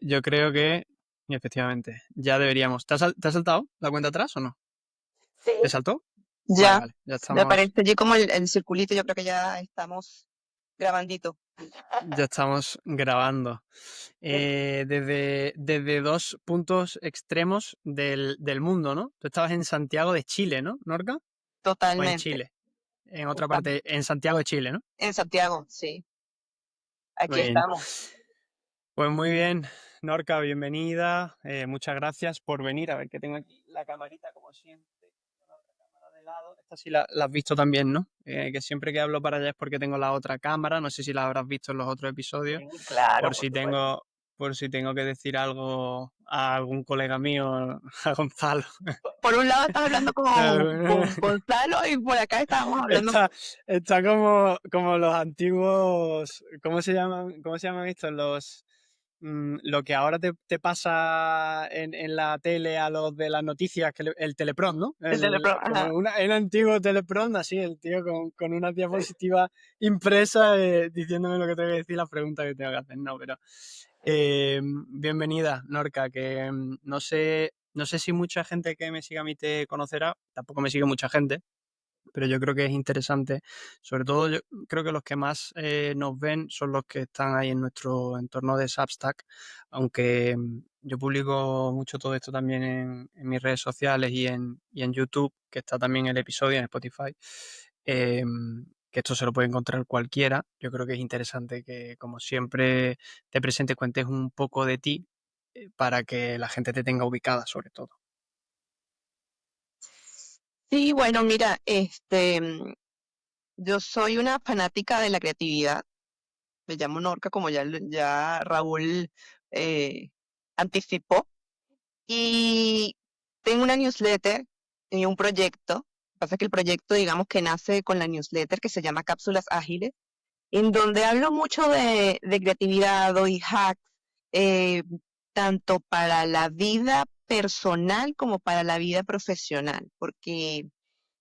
yo creo que, efectivamente, ya deberíamos. ¿Te has saltado la cuenta atrás o no? Sí. ¿Te saltó? Vale, Ya, vale, ya me estamos, aparece allí como el circulito, yo creo que ya estamos grabandito. ya estamos grabando. Desde dos puntos extremos del mundo, ¿no? Tú estabas en Santiago de Chile, ¿no, Norca? ¿O en Totalmente. Chile? En otra Está parte, en Santiago de Chile, ¿no? en Santiago, sí. Aquí Muy bien. estamos. Pues muy bien, Norca, bienvenida. Muchas gracias por venir. A ver que tengo aquí la camarita, como siempre. La otra cámara de lado. Esta sí la has visto también, ¿no? Que siempre que hablo para allá es porque tengo la otra cámara. No sé si la habrás visto en los otros episodios. Sí, claro, Por por si supuesto. tengo, por si tengo que decir algo a algún colega mío, a Gonzalo. Por un lado estás hablando con Gonzalo y por acá estábamos hablando. Está, está como los antiguos, ¿cómo se llaman estos? Lo que ahora te pasa en la tele a los de las noticias, el teleprompt, ¿no? El telepro, Como ajá. el antiguo teleprompt, así, el tío con una diapositiva impresa diciéndome lo que tengo que decir, las preguntas que tengo que hacer, no, pero bienvenida, Norca, que no sé si mucha gente que me siga a mí te conocerá, tampoco me sigue mucha gente, pero yo creo que es interesante. Sobre todo, yo creo que los que más nos ven son los que están ahí en nuestro entorno de Substack, aunque yo publico mucho todo esto también en mis redes sociales y en YouTube, que está también el episodio en Spotify. eh, que esto se lo puede encontrar cualquiera. Yo creo que es interesante que, como siempre, te presentes, cuentes un poco de ti para que la gente te tenga ubicada, sobre todo. Sí, bueno, mira, yo soy una fanática de la creatividad. Me llamo Norca, como ya Raúl eh, anticipó. Y tengo una newsletter y un proyecto. Lo que pasa es que el proyecto, digamos que nace con la newsletter que se llama Cápsulas Ágiles, en donde hablo mucho de creatividad, doy hacks, eh, tanto para la vida personal como para la vida profesional, porque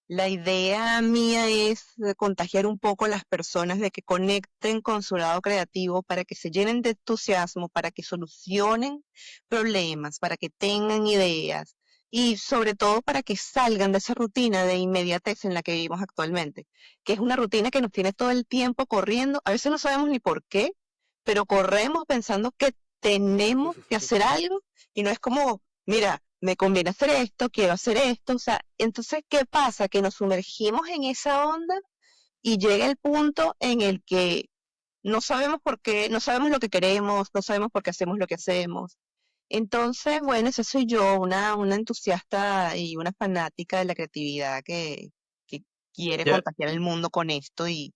la idea mía es contagiar un poco a las personas de que conecten con su lado creativo para que se llenen de entusiasmo, para que solucionen problemas, para que tengan ideas y sobre todo para que salgan de esa rutina de inmediatez en la que vivimos actualmente, que es una rutina que nos tiene todo el tiempo corriendo. A veces no sabemos ni por qué, pero corremos pensando que tenemos que hacer algo y no es como, mira, me conviene hacer esto, quiero hacer esto, o sea, entonces, ¿qué pasa? Que nos sumergimos en esa onda y llega el punto en el que no sabemos por qué, no sabemos lo que queremos, no sabemos por qué hacemos lo que hacemos. Entonces, bueno, esa soy yo, una entusiasta y una fanática de la creatividad que quiere Yo, contagiar el mundo con esto y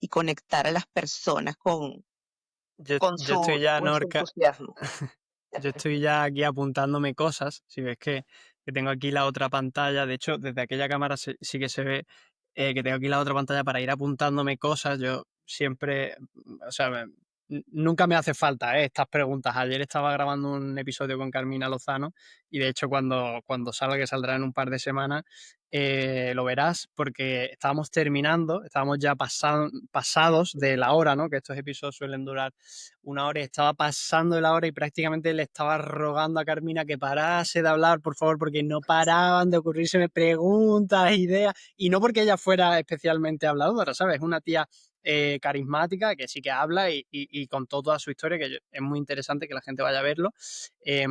conectar a las personas yo, yo estoy ya, con su Norca. entusiasmo. Yo estoy ya aquí apuntándome cosas. Si ves que tengo aquí la otra pantalla, de hecho, desde aquella cámara sí que se ve que tengo aquí la otra pantalla para ir apuntándome cosas. Yo siempre, o sea, nunca me hace falta estas preguntas. Ayer estaba grabando un episodio con Carmina Lozano y de hecho cuando salga, que saldrá en un par de semanas, lo verás porque estábamos ya pasados de la hora, ¿no? Que estos episodios suelen durar una hora y estaba pasando de la hora y prácticamente le estaba rogando a Carmina que parase de hablar, por favor, porque no paraban de ocurrírseme preguntas, ideas, y no porque ella fuera especialmente habladora, ¿sabes? Es una tía carismática que sí que habla y contó toda su historia, que es muy interesante que la gente vaya a verlo. Eh,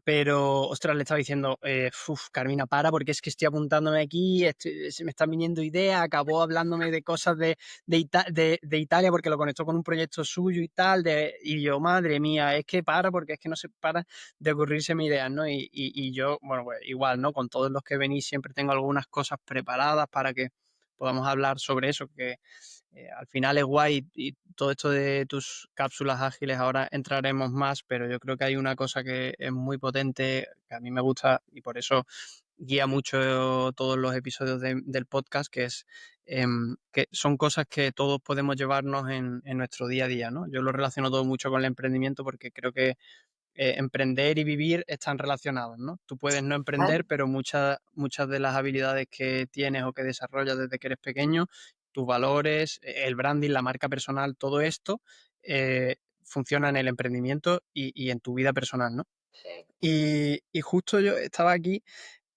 pero, ostras, le estaba diciendo, Carmina, para, porque es que estoy apuntándome aquí, se me están viniendo ideas, acabó hablándome de cosas de Italia, porque lo conectó con un proyecto suyo y tal, y yo, madre mía, es que para, porque es que no se para de ocurrirse mi ideas, ¿no? Y yo, bueno, pues igual, ¿no? Con todos los que venís siempre tengo algunas cosas preparadas para que podamos hablar sobre eso, que al final es guay y todo esto de tus cápsulas ágiles, ahora entraremos más, pero yo creo que hay una cosa que es muy potente, que a mí me gusta y por eso guía mucho todos los episodios del podcast, que es que son cosas que todos podemos llevarnos en nuestro día a día, ¿no? Yo lo relaciono todo mucho con el emprendimiento porque creo que emprender y vivir están relacionados, ¿no? Tú puedes no emprender, pero muchas de las habilidades que tienes o que desarrollas desde que eres pequeño, tus valores, el branding, la marca personal, todo esto, funciona en el emprendimiento y en tu vida personal, ¿no? Sí. Y justo yo estaba aquí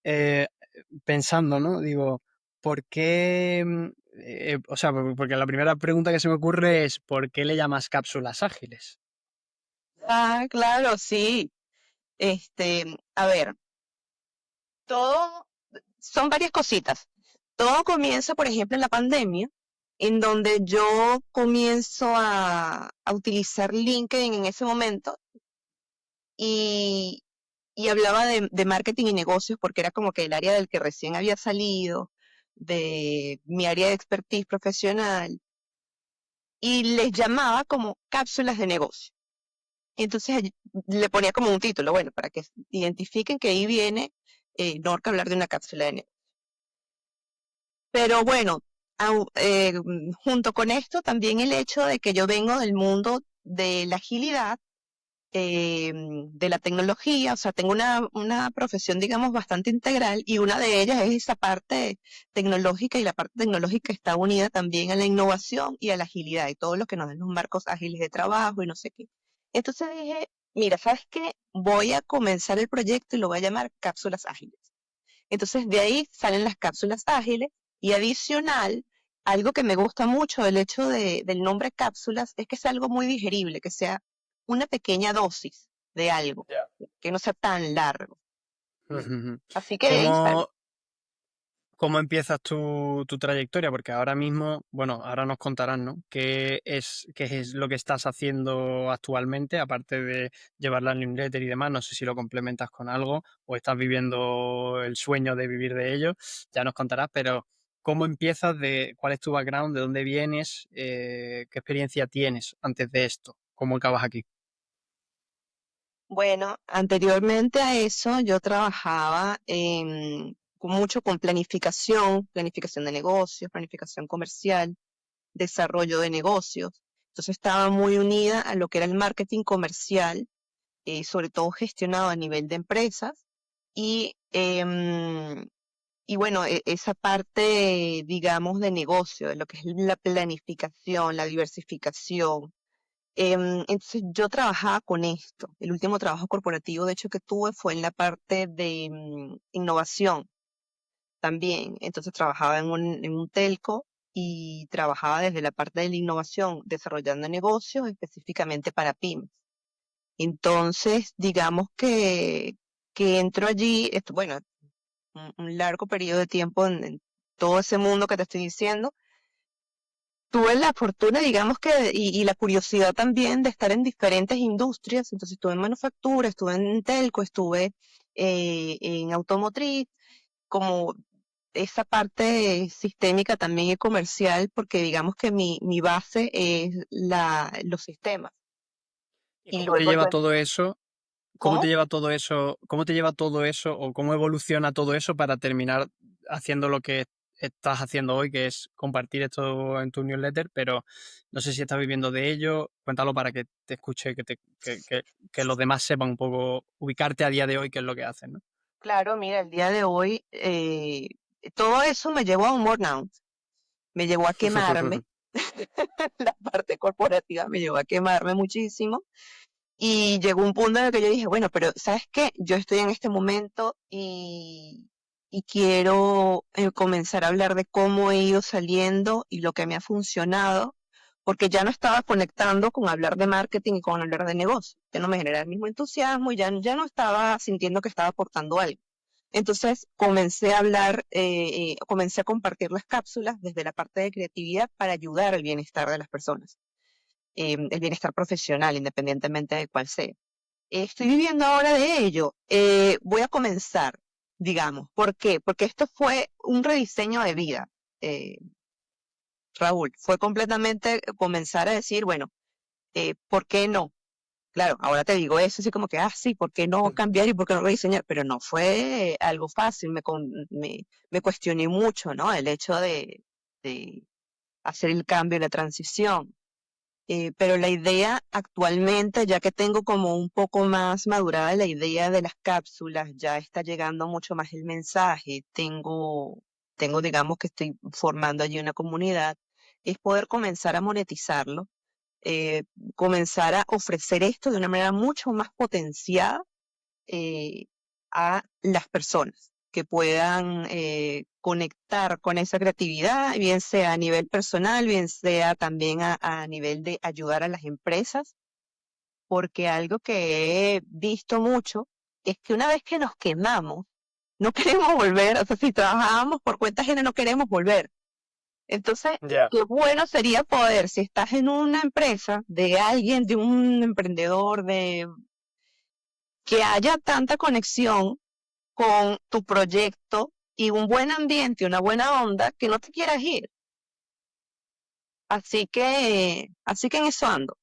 eh, pensando, ¿no? Digo, ¿por qué? O sea, porque la primera pregunta que se me ocurre es, ¿por qué le llamas cápsulas ágiles? Ah, claro, sí. A ver, todo son varias cositas. Todo comienza, por ejemplo, en la pandemia, en donde yo comienzo a utilizar LinkedIn en ese momento y, y hablaba de marketing y negocios porque era como que el área del que recién había salido, de mi área de expertise profesional, y les llamaba como cápsulas de negocio. Entonces le ponía como un título, bueno, para que identifiquen que ahí viene Norca a hablar de una cápsula de negocio. Pero bueno, junto con esto también el hecho de que yo vengo del mundo de la agilidad, de la tecnología, o sea, tengo una profesión, digamos, bastante integral y una de ellas es esa parte tecnológica y la parte tecnológica está unida también a la innovación y a la agilidad y todo lo que nos dan los marcos ágiles de trabajo y no sé qué. Entonces dije, mira, ¿sabes qué? Voy a comenzar el proyecto y lo voy a llamar Cápsulas Ágiles. Entonces de ahí salen las cápsulas ágiles y adicional, algo que me gusta mucho del hecho del nombre cápsulas es que sea algo muy digerible, que sea una pequeña dosis de algo, Ya. que no sea tan largo. Ujú. Así que de ahí sale. ¿Cómo, cómo empiezas tu trayectoria? Porque ahora mismo, bueno, ahora nos contarás, ¿no? Qué es lo que estás haciendo actualmente, aparte de llevar la newsletter y demás? No sé si lo complementas con algo o estás viviendo el sueño de vivir de ello, ya nos contarás, pero ¿cómo empiezas? ¿Cuál es tu background? ¿De dónde vienes? ¿Qué experiencia tienes antes de esto? ¿Cómo acabas aquí? Bueno, anteriormente a eso yo trabajaba mucho con planificación de negocios, planificación comercial, desarrollo de negocios. Entonces estaba muy unida a lo que era el marketing comercial, sobre todo gestionado a nivel de empresas. Y, y bueno, esa parte, digamos, de negocio, de lo que es la planificación, la diversificación. Entonces yo trabajaba con esto. El último trabajo corporativo, de hecho, que tuve fue en la parte de innovación también. Entonces trabajaba en un telco y trabajaba desde la parte de la innovación, desarrollando negocios específicamente para pymes. Entonces, digamos que entro allí, bueno, un largo periodo de tiempo en todo ese mundo que te estoy diciendo. Tuve la fortuna, digamos que, y la curiosidad también de estar en diferentes industrias. Entonces estuve en manufactura, estuve en telco, estuve en automotriz, como esa parte sistémica también y comercial, porque digamos que mi base es los sistemas. ¿Y Y cómo te luego yo, lleva todo eso? ¿Cómo te ¿cómo? lleva todo eso? ¿Cómo te lleva todo eso o cómo evoluciona todo eso para terminar haciendo lo que estás haciendo hoy, que es compartir esto en tu newsletter? Pero no sé si estás viviendo de ello. Cuéntalo para que te escuche, que los demás sepan un poco ubicarte a día de hoy, qué es lo que hacen, ¿no? Claro, mira, el día de hoy todo eso me llevó a un burnout, me llevó a quemarme, la parte corporativa me llevó a quemarme muchísimo. Y llegó un punto en el que yo dije, bueno, pero ¿sabes qué? Yo estoy en este momento y quiero comenzar a hablar de cómo he ido saliendo y lo que me ha funcionado, porque ya no estaba conectando con hablar de marketing y con hablar de negocio, que no me genera el mismo entusiasmo y ya no estaba sintiendo que estaba aportando algo. Entonces comencé a hablar, comencé a compartir las cápsulas desde la parte de creatividad para ayudar al bienestar de las personas, el bienestar profesional, independientemente de cuál sea. Estoy viviendo ahora de ello. Voy a comenzar, digamos. ¿Por qué? Porque esto fue un rediseño de vida, eh, Raúl. Fue completamente comenzar a decir, bueno, ¿por qué no? Claro, ahora te digo eso, así como que, sí, ¿por qué no cambiar y por qué no rediseñar? Pero no fue algo fácil, me cuestioné mucho, ¿no? El hecho de hacer el cambio y la transición. Pero la idea actualmente, ya que tengo como un poco más madurada la idea de las cápsulas, ya está llegando mucho más el mensaje, digamos que estoy formando allí una comunidad, es poder comenzar a monetizarlo, eh, comenzar a ofrecer esto de una manera mucho más potenciada eh, a las personas que puedan conectar con esa creatividad, bien sea a nivel personal, bien sea también a nivel de ayudar a las empresas, porque algo que he visto mucho es que una vez que nos quemamos, no queremos volver, o sea, si trabajábamos por cuenta ajena, no queremos volver. Entonces, Ya. qué bueno sería poder, si estás en una empresa de alguien, de un emprendedor, de que haya tanta conexión con tu proyecto y un buen ambiente, una buena onda, que no te quieras ir. Así que en eso ando.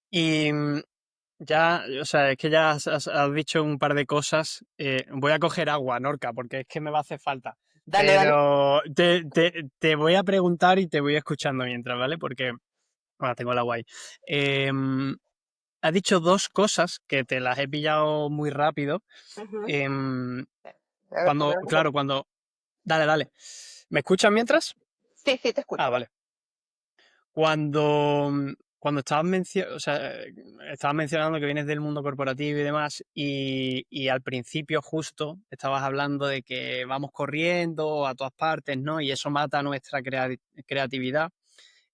Y ya, o sea, es que ya has dicho un par de cosas. Voy a coger agua, Norca, porque es que me va a hacer falta. Dale, dale. Pero te voy a preguntar y te voy escuchando mientras, ¿vale? Porque, bueno, tengo el agua ahí. Em, Has dicho dos cosas que te las he pillado muy rápido. Ujú. Em, A ver, comer un poco. Claro, cuando... Dale, dale. ¿Me escuchas mientras? Sí, sí, te Ah, escucho. vale. Cuando, cuando o sea, estabas mencionando que vienes del mundo corporativo y demás, y al principio justo estabas hablando de que vamos corriendo a todas partes, ¿no? Y eso mata nuestra creatividad.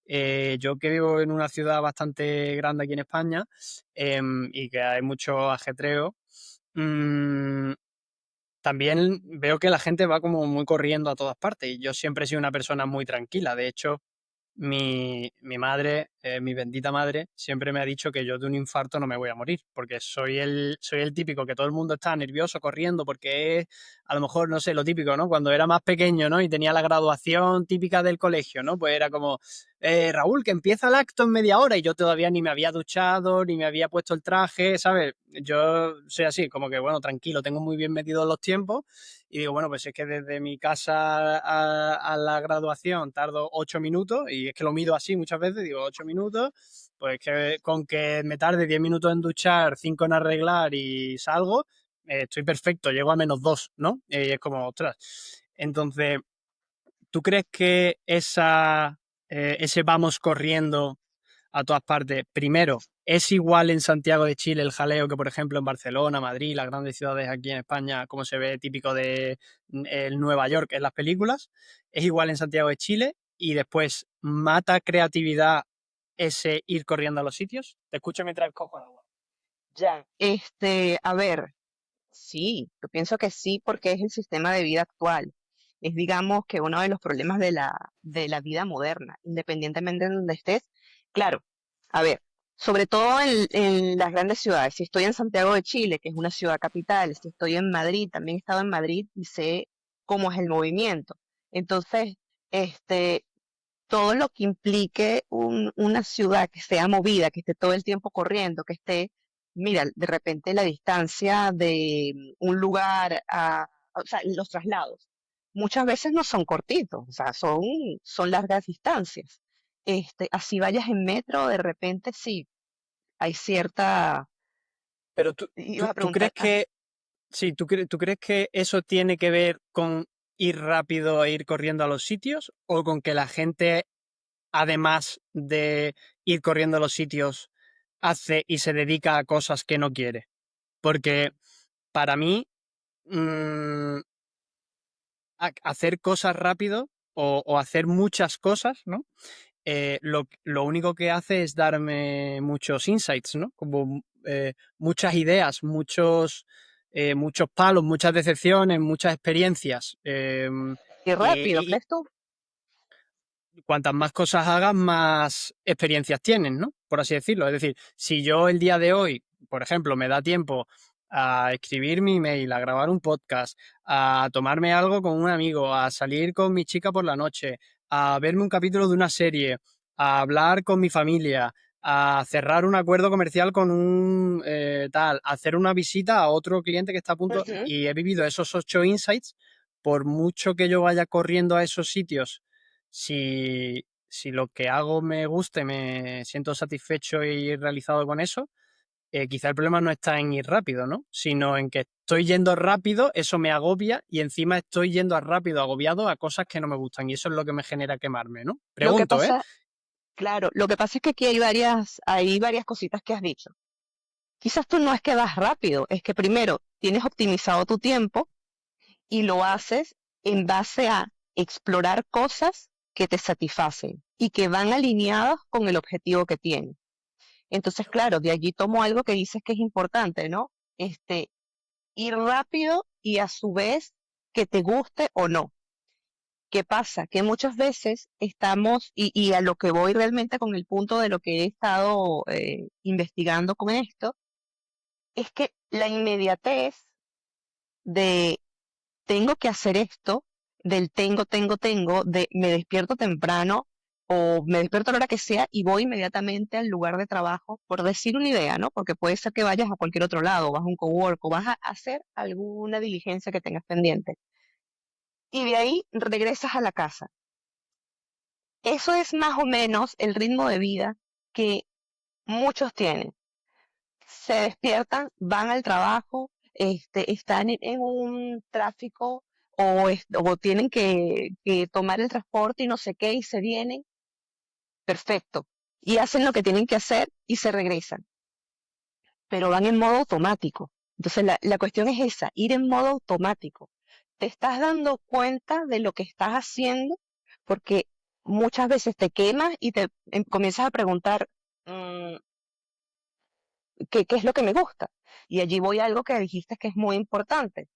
Yo que vivo en una ciudad bastante grande aquí en España, y que hay mucho ajetreo, mm, también veo que la gente va como muy corriendo a todas partes. Y yo siempre he sido una persona muy tranquila. De hecho, mi madre, mi bendita madre, siempre me ha dicho que yo de un infarto no me voy a morir, porque soy el típico que todo el mundo está nervioso corriendo, porque es, a lo mejor, no sé, lo típico, ¿no? Cuando era más pequeño, ¿no? Y tenía la graduación típica del colegio, ¿no? Pues era como, Raúl, que empieza el acto en media hora y yo todavía ni me había duchado, ni me había puesto el traje, ¿sabes? Yo soy así, como que, bueno, tranquilo, tengo muy bien medidos los tiempos y digo, bueno, pues es que desde mi casa a la graduación tardo 8 minutos y es que lo mido así muchas veces, digo 8 minutos, pues que con que me tarde 10 minutos en duchar, 5 en arreglar y salgo, estoy perfecto, llego a -2, ¿no? Y es como, ostras. Entonces, ¿tú crees que ese vamos corriendo a todas partes, primero, es igual en Santiago de Chile el jaleo que, por ejemplo, en Barcelona, Madrid, las grandes ciudades aquí en España, como se ve típico de el Nueva York en las películas? ¿Es igual en Santiago de Chile? Y después, ¿mata creatividad ese ir corriendo a los sitios? Te escucho mientras cojo agua. Ya. A ver, sí, yo pienso que sí, porque es el sistema de vida actual. Es, digamos, que uno de los problemas de la vida moderna, independientemente de donde estés. Claro, a ver, sobre todo en las grandes ciudades. Si estoy en Santiago de Chile, que es una ciudad capital, si estoy en Madrid, también he estado en Madrid y sé cómo es el movimiento. Entonces, este, todo lo que implique una ciudad que sea movida, que esté todo el tiempo corriendo, que esté, mira, de repente la distancia de un lugar o sea, los traslados, muchas veces no son cortitos, o sea, son largas distancias. Así vayas en metro, de repente sí, hay cierta, Pero ibas a tú preguntar, crees que, sí, tú crees que eso tiene que ver con ir rápido e ir corriendo a los sitios o con que la gente además de ir corriendo a los sitios, hace y se dedica a cosas que no quiere. Porque para mí, mmm, hacer cosas rápido o hacer muchas cosas, ¿no? Lo único que hace es darme muchos insights, ¿no? Como muchas ideas, muchos palos, muchas decepciones, muchas experiencias. qué Que, rápido, ¿crees tú? cuantas más cosas hagas, más experiencias tienes, ¿no? Por así decirlo. Es decir, si yo el día de hoy, por ejemplo, me da tiempo a escribir mi email, a grabar un podcast, a tomarme algo con un amigo, a salir con mi chica por la noche, a verme un capítulo de una serie, a hablar con mi familia, a cerrar un acuerdo comercial con un tal, a hacer una visita a otro cliente que está a punto Ujú. y he vivido esos 8 insights, por mucho que yo vaya corriendo a esos sitios, si lo que hago me gusta y me siento satisfecho y realizado con eso, quizá el problema no está en ir rápido, ¿no? Sino en que estoy yendo rápido, eso me agobia y encima estoy yendo rápido, agobiado a cosas que no me gustan y eso es lo que me genera quemarme, ¿no? Lo que Pregunto, ¿eh? pasa, Claro, lo que pasa es que aquí hay varias cositas que has dicho. Quizás tú no es que vas rápido, es que primero tienes optimizado tu tiempo y lo haces en base a explorar cosas que te satisfacen y que van alineadas con el objetivo que tienes. Entonces, claro, de allí tomo algo que dices que es importante, ¿no? Ir rápido y a su vez que te guste o no. ¿Qué pasa? Que muchas veces estamos, y a lo que voy realmente con el punto de lo que he estado investigando con esto, es que la inmediatez de tengo que hacer esto, del tengo, de me despierto temprano o me despierto a la hora que sea y voy inmediatamente al lugar de trabajo, por decir una idea, ¿no? Porque puede ser que vayas a cualquier otro lado, vas a un cowork o vas a hacer alguna diligencia que tengas pendiente. Y de ahí regresas a la casa. Eso es más o menos el ritmo de vida que muchos tienen. Se despiertan, van al trabajo, están en un tráfico o tienen que tomar el transporte y no sé qué y se vienen, perfecto. Y hacen lo que tienen que hacer y se regresan, pero van en modo automático. Entonces la cuestión es esa, ir en modo automático. Te estás dando cuenta de lo que estás haciendo porque muchas veces te quemas y comienzas a preguntar, "Mm, ¿qué es lo que me gusta?". Y allí voy a algo que dijiste que es muy importante.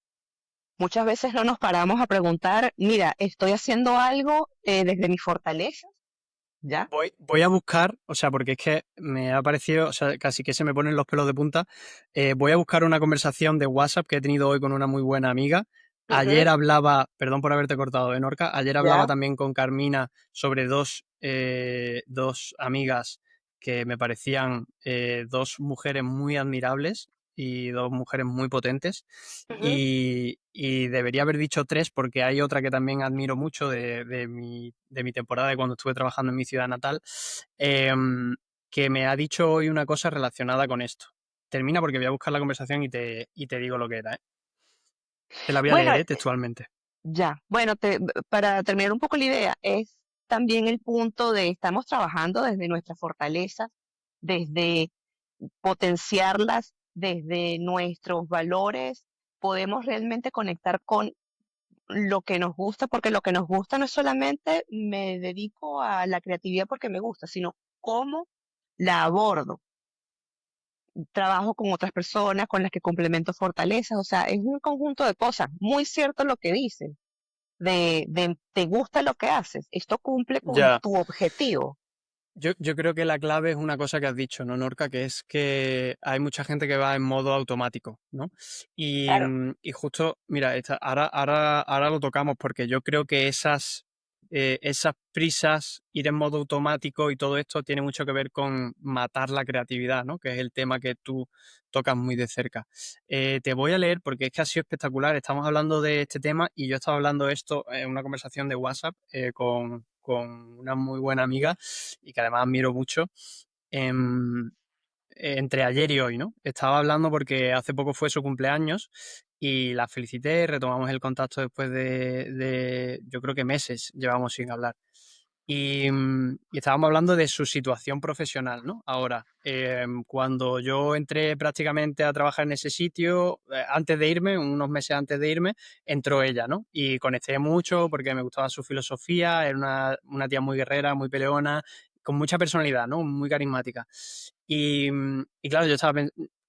Muchas veces no nos paramos a preguntar, mira, estoy haciendo algo desde mis fortalezas, ¿ya? Voy a buscar, o sea, porque es que me ha parecido, o sea, casi que se me ponen los pelos de punta. Voy a buscar una conversación de WhatsApp que he tenido hoy con una muy buena amiga. Ayer Ujú. hablaba, perdón por haberte cortado, Norca, ayer hablaba ¿Ya? también con Carmina sobre dos amigas que me parecían dos mujeres muy admirables y dos mujeres muy potentes. Ujú. Y debería haber dicho tres porque hay otra que también admiro mucho de mi temporada de cuando estuve trabajando en mi ciudad natal, que me ha dicho hoy una cosa relacionada con esto. Termina porque voy a buscar la conversación y te digo lo que era, ¿eh? Te la voy a Bueno, leer, textualmente. ya. Bueno, para terminar un poco la idea, es también el punto de estamos trabajando desde nuestras fortalezas, desde potenciarlas, desde nuestros valores, podemos realmente conectar con lo que nos gusta, porque lo que nos gusta no es solamente me dedico a la creatividad porque me gusta, sino cómo la abordo. Trabajo con otras personas con las que complemento fortalezas, o sea, es un conjunto de cosas. Muy cierto lo que dicen, de te gusta lo que haces, esto cumple con Ya. tu objetivo. Yo creo que la clave es una cosa que has dicho, ¿no, Norca? Que es que hay mucha gente que va en modo automático, ¿no? Claro. Y justo, mira, ahora lo tocamos porque yo creo que esas prisas, ir en modo automático y todo esto tiene mucho que ver con matar la creatividad, ¿no? Que es el tema que tú tocas muy de cerca. Te voy a leer porque es que ha sido espectacular. Estamos hablando de este tema y yo estaba hablando esto en una conversación de WhatsApp con una muy buena amiga y que además admiro mucho. em, Entre ayer y hoy, ¿no? Estaba hablando porque hace poco fue su cumpleaños y la felicité, retomamos el contacto después yo creo que meses llevamos sin hablar. Y estábamos hablando de su situación profesional, ¿no? Ahora, cuando yo entré prácticamente a trabajar en ese sitio, antes de irme, unos meses antes de irme, entró ella, ¿no? Y conecté mucho porque me gustaba su filosofía, era una tía muy guerrera, muy peleona, con mucha personalidad, ¿no? Muy carismática. Y claro,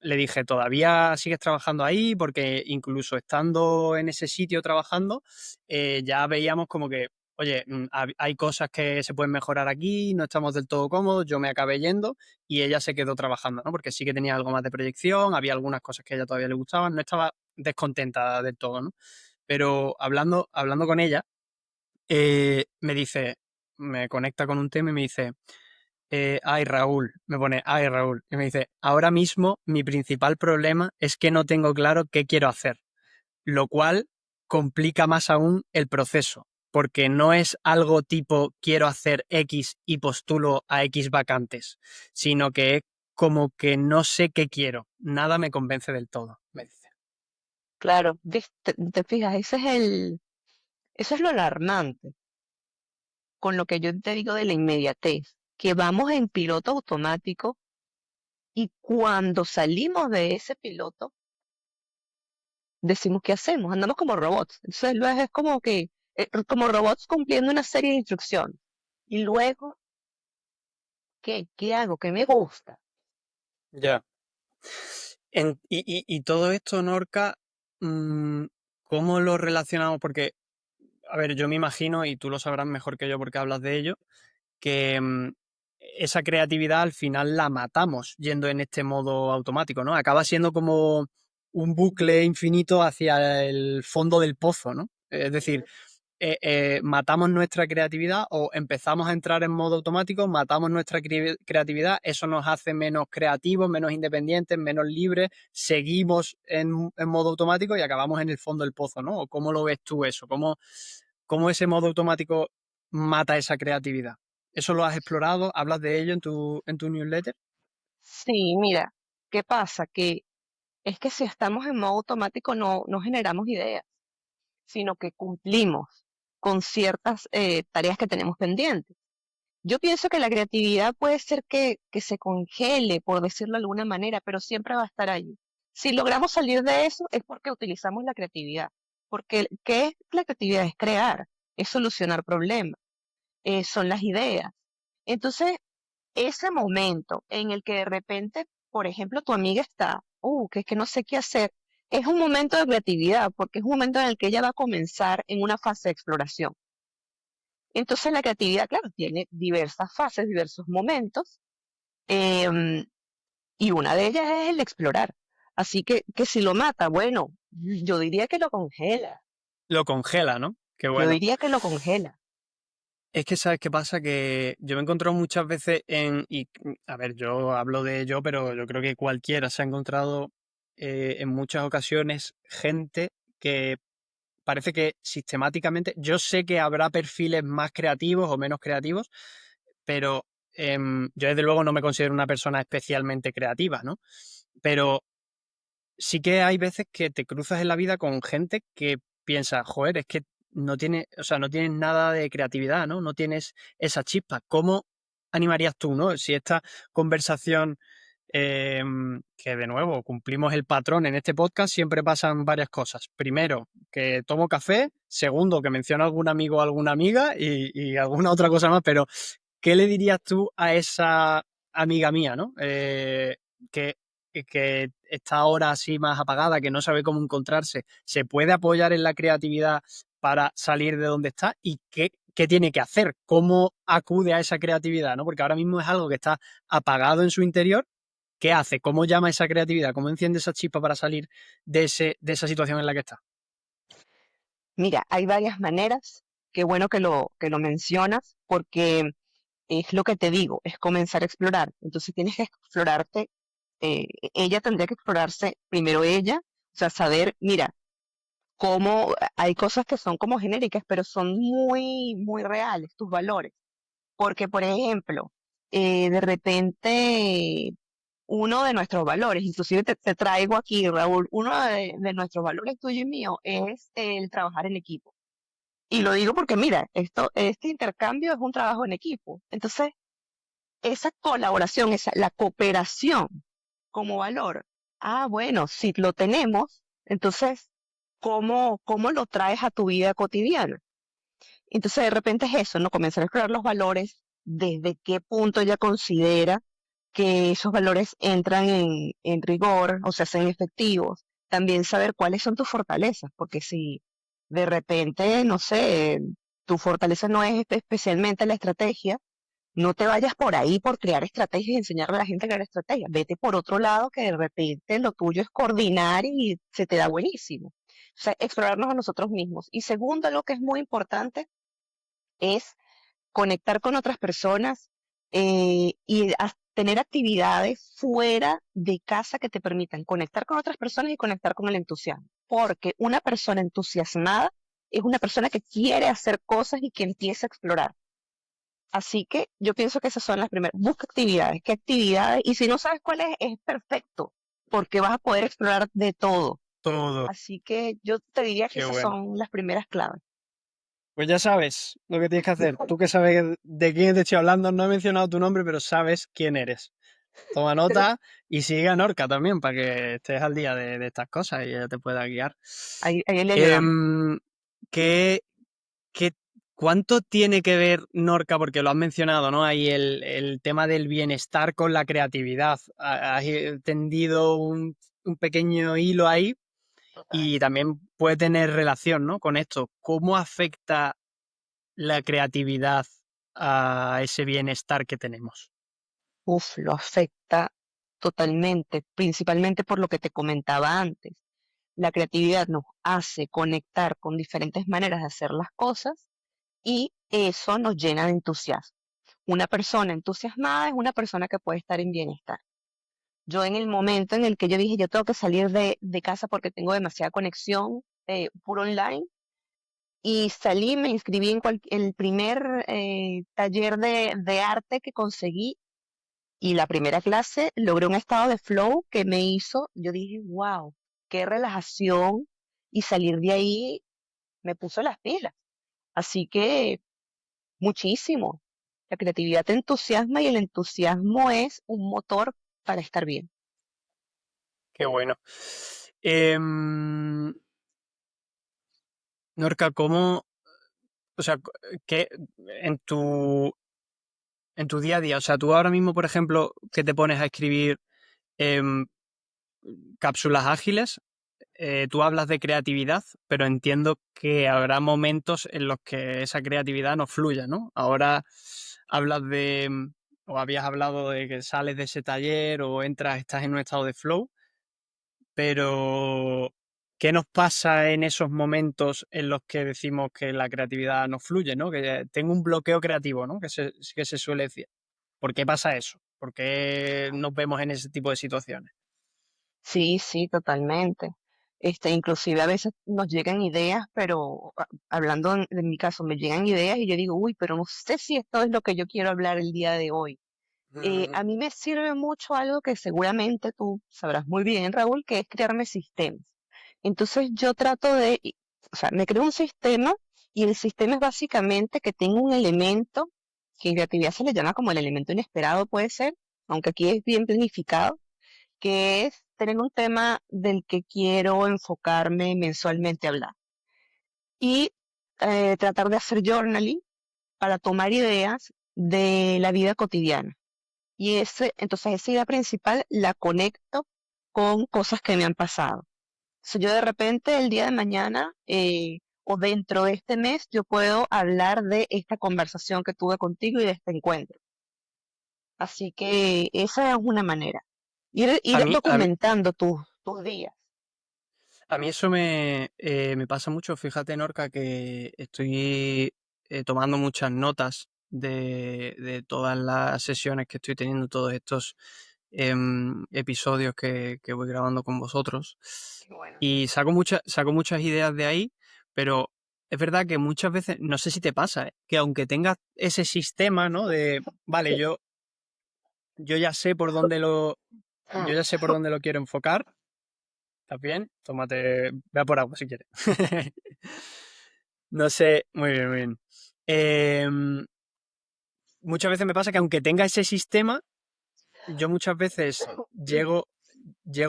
le dije, ¿todavía sigues trabajando ahí? Porque incluso estando en ese sitio trabajando, ya veíamos como que, oye, hay cosas que se pueden mejorar aquí, no estamos del todo cómodos, yo me acabé yendo y ella se quedó trabajando, ¿no? Porque sí que tenía algo más de proyección, había algunas cosas que a ella todavía le gustaban, no estaba descontenta del todo, ¿no? Pero hablando con ella, me dice, me conecta con un tema y me dice, ay Raúl, me pone, ay Raúl, y me dice, ahora mismo mi principal problema es que no tengo claro qué quiero hacer, lo cual complica más aún el proceso, porque no es algo tipo quiero hacer X y postulo a X vacantes, sino que es como que no sé qué quiero, nada me convence del todo, me dice. Claro, te fijas, eso es lo alarmante con lo que yo te digo de la inmediatez. que vamos en piloto automático y cuando salimos de ese piloto, decimos qué hacemos, andamos como robots. Entonces luego es como que, como robots cumpliendo una serie de instrucciones. Y luego, ¿qué? ¿Qué hago? ¿Qué me gusta? Ya. Y todo esto, Norca, mm, ¿cómo lo relacionamos? Porque, a ver, yo me imagino, y tú lo sabrás mejor que yo porque hablas de ello, que esa creatividad al final la matamos yendo en este modo automático, ¿no? Acaba siendo como un bucle infinito hacia el fondo del pozo, ¿no? Es decir, matamos nuestra creatividad o empezamos a entrar en modo automático, matamos nuestra creatividad, eso nos hace menos creativos, menos independientes, menos libres, seguimos en modo automático y acabamos en el fondo del pozo, ¿no? ¿O cómo lo ves tú eso? ¿Cómo ese modo automático mata esa creatividad? ¿Eso lo has explorado? ¿Hablas de ello en tu newsletter? Sí, mira, ¿qué pasa? Que es que si estamos en modo automático no generamos ideas, sino que cumplimos con ciertas tareas que tenemos pendientes. Yo pienso que la creatividad puede ser que se congele, por decirlo de alguna manera, pero siempre va a estar allí. Si logramos salir de eso es porque utilizamos la creatividad. Porque ¿qué es la creatividad? Es crear, es solucionar problemas, son las ideas. Entonces, ese momento en el que de repente, por ejemplo, tu amiga está, que es que no sé qué hacer, es un momento de creatividad, porque es un momento en el que ella va a comenzar en una fase de exploración. Entonces la creatividad, claro, tiene diversas fases, diversos momentos, em, y una de ellas es el explorar. Así que si lo mata, bueno, yo diría que lo congela, Lo congela, ¿no? Qué yo bueno. diría que lo congela. Es que sabes qué pasa, que yo me he encontrado muchas veces a ver, yo hablo de ello, pero yo creo que cualquiera se ha encontrado en muchas ocasiones gente que parece que sistemáticamente, yo sé que habrá perfiles más creativos o menos creativos, pero yo desde luego no me considero una persona especialmente creativa, ¿no? Pero sí que hay veces que te cruzas en la vida con gente que piensa, joder, es que no tiene, o sea, no tienes nada de creatividad, ¿no? No tienes esa chispa. ¿Cómo animarías tú, ¿no? Si esta conversación, eh, que de nuevo cumplimos el patrón en este podcast, siempre pasan varias cosas. Primero, que tomo café. Segundo, que menciono a algún amigo o alguna amiga y alguna otra cosa más, pero ¿qué le dirías tú a esa amiga mía, ¿no? Que, que está ahora así más apagada, que no sabe cómo encontrarse, ¿se puede apoyar en la creatividad para salir de donde está? ¿Y qué tiene que hacer? ¿Cómo acude a esa creatividad? ¿No? Porque ahora mismo es algo que está apagado en su interior. ¿Qué hace? ¿Cómo llama esa creatividad? ¿Cómo enciende esa chispa para salir de esa situación en la que está? Mira, hay varias maneras, qué bueno que lo mencionas, porque es lo que te digo, es comenzar a explorar. Entonces tienes que explorarte, ella tendría que explorarse primero ella, o sea, saber, mira, cómo hay cosas que son como genéricas, pero son muy, muy reales, tus valores. Porque, por ejemplo, de repente uno de nuestros valores, inclusive te traigo aquí, Raúl, uno de nuestros valores tuyo y mío es el trabajar en equipo. Y lo digo porque, mira, este intercambio es un trabajo en equipo. Entonces, esa colaboración, la cooperación como valor, bueno, si lo tenemos, entonces, ¿cómo lo traes a tu vida cotidiana? Entonces, de repente es eso, ¿no? Comenzar a explorar los valores, desde qué punto ella considera que esos valores entran en rigor o se hacen efectivos. También saber cuáles son tus fortalezas, porque si de repente, no sé, tu fortaleza no es especialmente la estrategia, no te vayas por ahí por crear estrategias y enseñarle a la gente a crear estrategias. Vete por otro lado que de repente lo tuyo es coordinar y se te da buenísimo. O sea, explorarnos a nosotros mismos. Y segundo, lo que es muy importante es conectar con otras personas y tener actividades fuera de casa que te permitan conectar con otras personas y conectar con el entusiasmo. Porque una persona entusiasmada es una persona que quiere hacer cosas y que empieza a explorar. Así que yo pienso que esas son las primeras. Busca actividades, qué actividades, y si no sabes cuál es perfecto, porque vas a poder explorar de todo. Todo. Así que yo te diría que Qué esas bueno. son las primeras claves. Pues ya sabes lo que tienes que hacer. Tú que sabes de quién te estoy hablando, no he mencionado tu nombre, pero sabes quién eres. Toma nota y sigue a Norca también para que estés al día de estas cosas y ella te pueda guiar. Ahí le ayudamos. Em, ¿qué, qué- cuánto tiene que ver Norca? Porque lo has mencionado, ¿no? Ahí el tema del bienestar con la creatividad. Has tendido un pequeño hilo ahí Total. y también puede tener relación, ¿no? Con esto. ¿Cómo afecta la creatividad a ese bienestar que tenemos? Uf, lo afecta totalmente, principalmente por lo que te comentaba antes. La creatividad nos hace conectar con diferentes maneras de hacer las cosas y eso nos llena de entusiasmo. Una persona entusiasmada es una persona que puede estar en bienestar. Yo en el momento en el que yo dije, yo tengo que salir de casa porque tengo demasiada conexión por online, y salí, me inscribí en el primer taller de arte que conseguí y la primera clase logré un estado de flow que me hizo, yo dije, wow, qué relajación y salir de ahí me puso las pilas. Así que muchísimo. La creatividad te entusiasma y el entusiasmo es un motor para estar bien. Qué bueno. Em, Norca, ¿cómo, o sea, qué en en tu día a día, o sea, tú ahora mismo, por ejemplo, que te pones a escribir em, cápsulas ágiles, tú hablas de creatividad, pero entiendo que habrá momentos en los que esa creatividad no fluya, ¿no? Ahora hablas o habías hablado de que sales de ese taller o entras, estás en un estado de flow, pero ¿qué nos pasa en esos momentos en los que decimos que la creatividad no fluye, ¿no? Que tengo un bloqueo creativo, ¿no? Que se suele decir. ¿Por qué pasa eso? ¿Por qué nos vemos en ese tipo de situaciones? Sí, sí, totalmente. Inclusive a veces nos llegan ideas, pero hablando en mi caso, me llegan ideas y yo digo, uy, pero no sé si esto es lo que yo quiero hablar el día de hoy. A mí me sirve mucho algo que seguramente tú sabrás muy bien, Raúl, que es crearme sistemas. Entonces yo trato o sea, me creo un sistema y el sistema es básicamente que tengo un elemento que en creatividad se le llama como el elemento inesperado, puede ser, aunque aquí es bien planificado, que es tener un tema del que quiero enfocarme mensualmente a hablar y tratar de hacer journaling para tomar ideas de la vida cotidiana. Y entonces esa idea principal la conecto con cosas que me han pasado. Si yo de repente el día de mañana o dentro de este mes yo puedo hablar de esta conversación que tuve contigo y de este encuentro. Así que esa es una manera. Ir A mí, a mí, documentando tus días. a mí eso me pasa mucho. Fíjate, Norca, que estoy tomando muchas notas de todas las sesiones que estoy teniendo, todos estos episodios que voy grabando con vosotros. Qué bueno. Y saco muchas ideas de ahí, pero es verdad que muchas veces, no sé si te pasa, que aunque tengas ese sistema, ¿no? De, vale, yo ya sé por dónde yo ya sé por dónde lo quiero enfocar. ¿Estás bien? Tómate, ve a por agua si quieres. No sé, muy bien, muy bien. Em, Muchas veces me pasa que aunque tenga ese sistema, yo muchas veces llego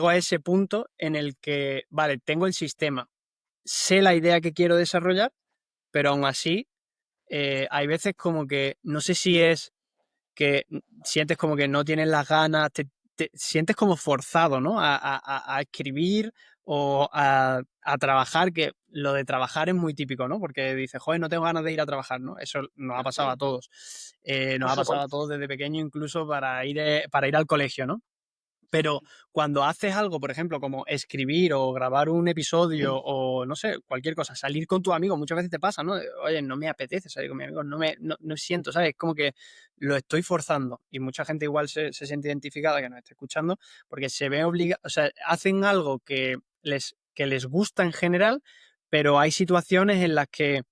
a ese punto en el que, vale, tengo el sistema, sé la idea que quiero desarrollar, pero aún así, hay veces como que, no sé si es que sientes como que no tienes las ganas, te sientes como forzado, ¿no? A escribir o a trabajar, que lo de trabajar es muy típico, ¿no? Porque dices, joder, no tengo ganas de ir a trabajar, ¿no? Eso nos ha pasado a todos. Por Nos ha pasado a supuesto. todos desde pequeño, incluso para ir al colegio, ¿no? Pero cuando haces algo, por ejemplo, como escribir o grabar un episodio o no sé, cualquier cosa, salir con tu amigo, muchas veces te pasa, ¿no? Oye, no me apetece salir con mi amigo, no siento, ¿sabes? Como que lo estoy forzando y mucha gente igual se siente identificada que nos está escuchando porque se ve obligada, o sea, hacen algo que les gusta en general, pero hay situaciones en las que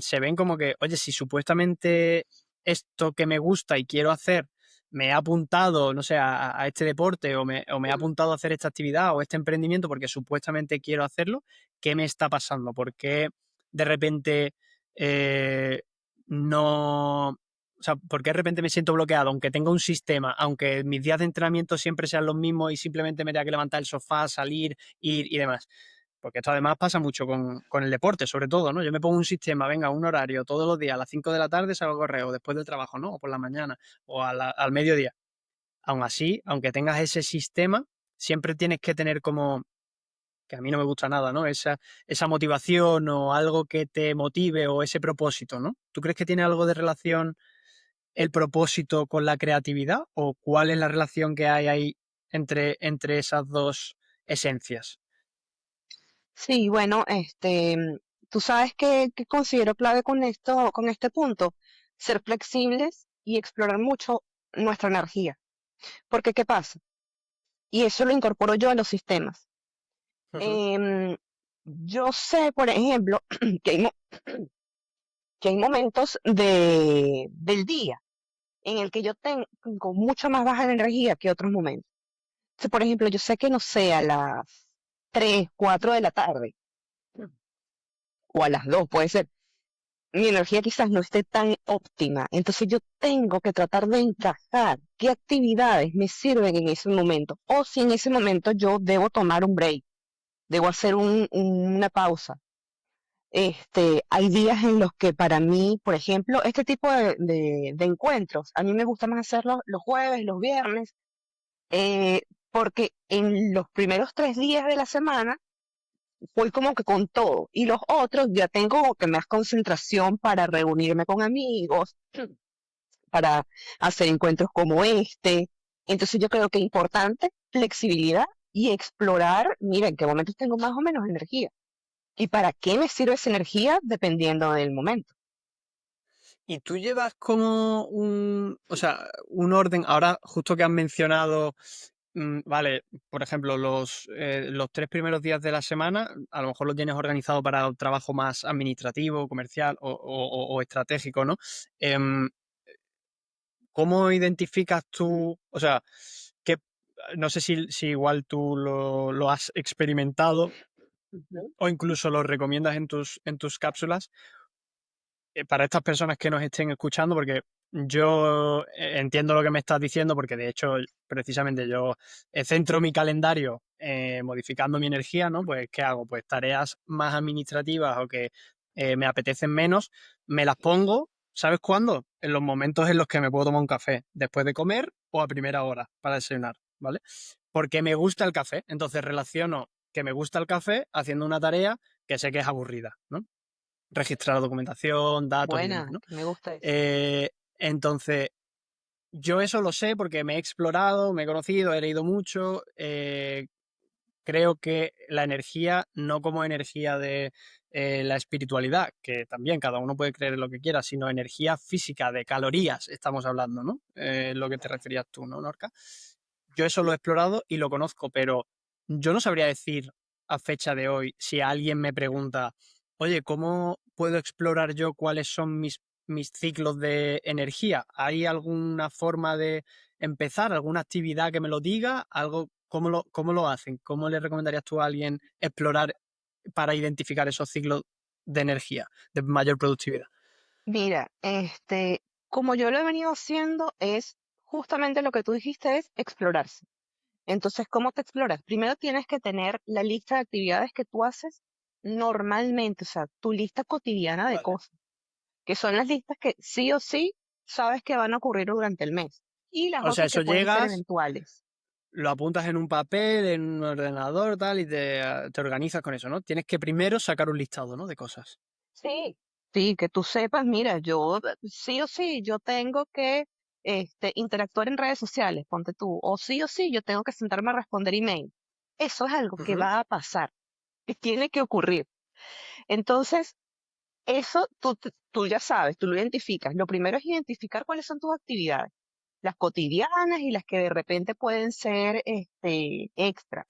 se ven como que, oye, si supuestamente esto que me gusta y quiero hacer me ha apuntado, no sé, a este deporte o me ha apuntado a hacer esta actividad o este emprendimiento porque supuestamente quiero hacerlo, ¿qué me está pasando? ¿Por qué de repente eh, no... O sea, ¿por qué de repente me siento bloqueado? Aunque tenga un sistema, aunque mis días de entrenamiento siempre sean los mismos y simplemente me tenga que levantar el sofá, salir, ir y demás. Porque esto además pasa mucho con el deporte, sobre todo, ¿no? Yo me pongo un sistema, venga, un horario, todos los días, a las 5 de la tarde salgo a correr, o después del trabajo, ¿no? O por la mañana, o al mediodía. Aún así, aunque tengas ese sistema, siempre tienes que tener como, que a mí no me gusta nada, ¿no? Esa motivación o algo que te motive o ese propósito, ¿no? ¿Tú crees que tiene algo de relación el propósito con la creatividad o cuál es la relación que hay ahí entre esas dos esencias? Sí, bueno, tú sabes que considero clave con esto, con este punto, ser flexibles y explorar mucho nuestra energía. Porque, ¿qué pasa? Y eso lo incorporo yo a los sistemas. Ujú. Em, yo sé, por ejemplo, que que hay momentos del día en el que yo tengo mucha más baja energía que otros momentos. Entonces, por ejemplo, yo sé que no sé, a las 3, 4 de la tarde o a las 2 puede ser, mi energía quizás no esté tan óptima. Entonces yo tengo que tratar de encajar qué actividades me sirven en ese momento. O si en ese momento yo debo tomar un break, debo hacer una pausa. Hay días en los que para mí, por ejemplo, este tipo de encuentros, a mí me gusta más hacerlos los jueves, los viernes, porque en los primeros 3 días de la semana voy como que con todo. Y los otros ya tengo como que más concentración para reunirme con amigos, para hacer encuentros como este. Entonces yo creo que es importante flexibilidad y explorar, mira, en qué momentos tengo más o menos energía. ¿Y para qué me sirve esa energía? Dependiendo del momento. Y tú llevas como o sea, un orden, ahora justo que has mencionado, vale, por ejemplo, los 3 primeros días de la semana, a lo mejor lo tienes organizado para un trabajo más administrativo, comercial o estratégico, ¿no? Em, ¿Cómo identificas tú, o sea, que no sé si igual tú lo has experimentado Ujú. o incluso lo recomiendas en tus cápsulas? Para estas personas que nos estén escuchando, porque yo entiendo lo que me estás diciendo, porque de hecho, precisamente yo centro mi calendario modificando mi energía, ¿no? Pues, ¿qué hago? Pues tareas más administrativas o que me apetecen menos, me las pongo, ¿sabes cuándo? En los momentos en los que me puedo tomar un café, después de comer o a primera hora para desayunar, ¿vale? Porque me gusta el café, entonces relaciono que me gusta el café haciendo una tarea que sé que es aburrida, ¿no? Registrar la documentación, datos y demás, Buena, ¿no? que me gusta eso. Eh, entonces, yo eso lo sé porque me he explorado, me he conocido, he leído mucho. Creo que la energía, no como energía de la espiritualidad, que también cada uno puede creer en lo que quiera, sino energía física, de calorías, estamos hablando, ¿no? Lo que te referías tú, ¿no, Norca? Yo eso lo he explorado y lo conozco, pero yo no sabría decir a fecha de hoy si alguien me pregunta, oye, ¿cómo puedo explorar yo cuáles son mis ciclos de energía? ¿Hay alguna forma de empezar, alguna actividad que me lo diga? ¿Algo, cómo lo hacen? ¿Cómo le recomendarías tú a alguien explorar para identificar esos ciclos de energía, de mayor productividad? Mira, como yo lo he venido haciendo, es justamente lo que tú dijiste, es explorarse. Entonces, ¿cómo te exploras? Primero tienes que tener la lista de actividades que tú haces normalmente, o sea, tu lista cotidiana de Vale. cosas, que son las listas que sí o sí sabes que van a ocurrir durante el mes. Y las O sea, otras que eso pueden ser llegas, eventuales. lo apuntas en un papel, en un ordenador, tal, y te organizas con eso, ¿no? Tienes que primero sacar un listado, ¿no? De cosas. Sí, sí, que tú sepas, mira, yo sí o sí, yo tengo que interactuar en redes sociales, ponte tú, o sí, yo tengo que sentarme a responder email. Eso es algo que Ujú. va a pasar, que tiene que ocurrir. Entonces, eso tú ya sabes, tú lo identificas. Lo primero es identificar cuáles son tus actividades, las cotidianas y las que de repente pueden ser extra.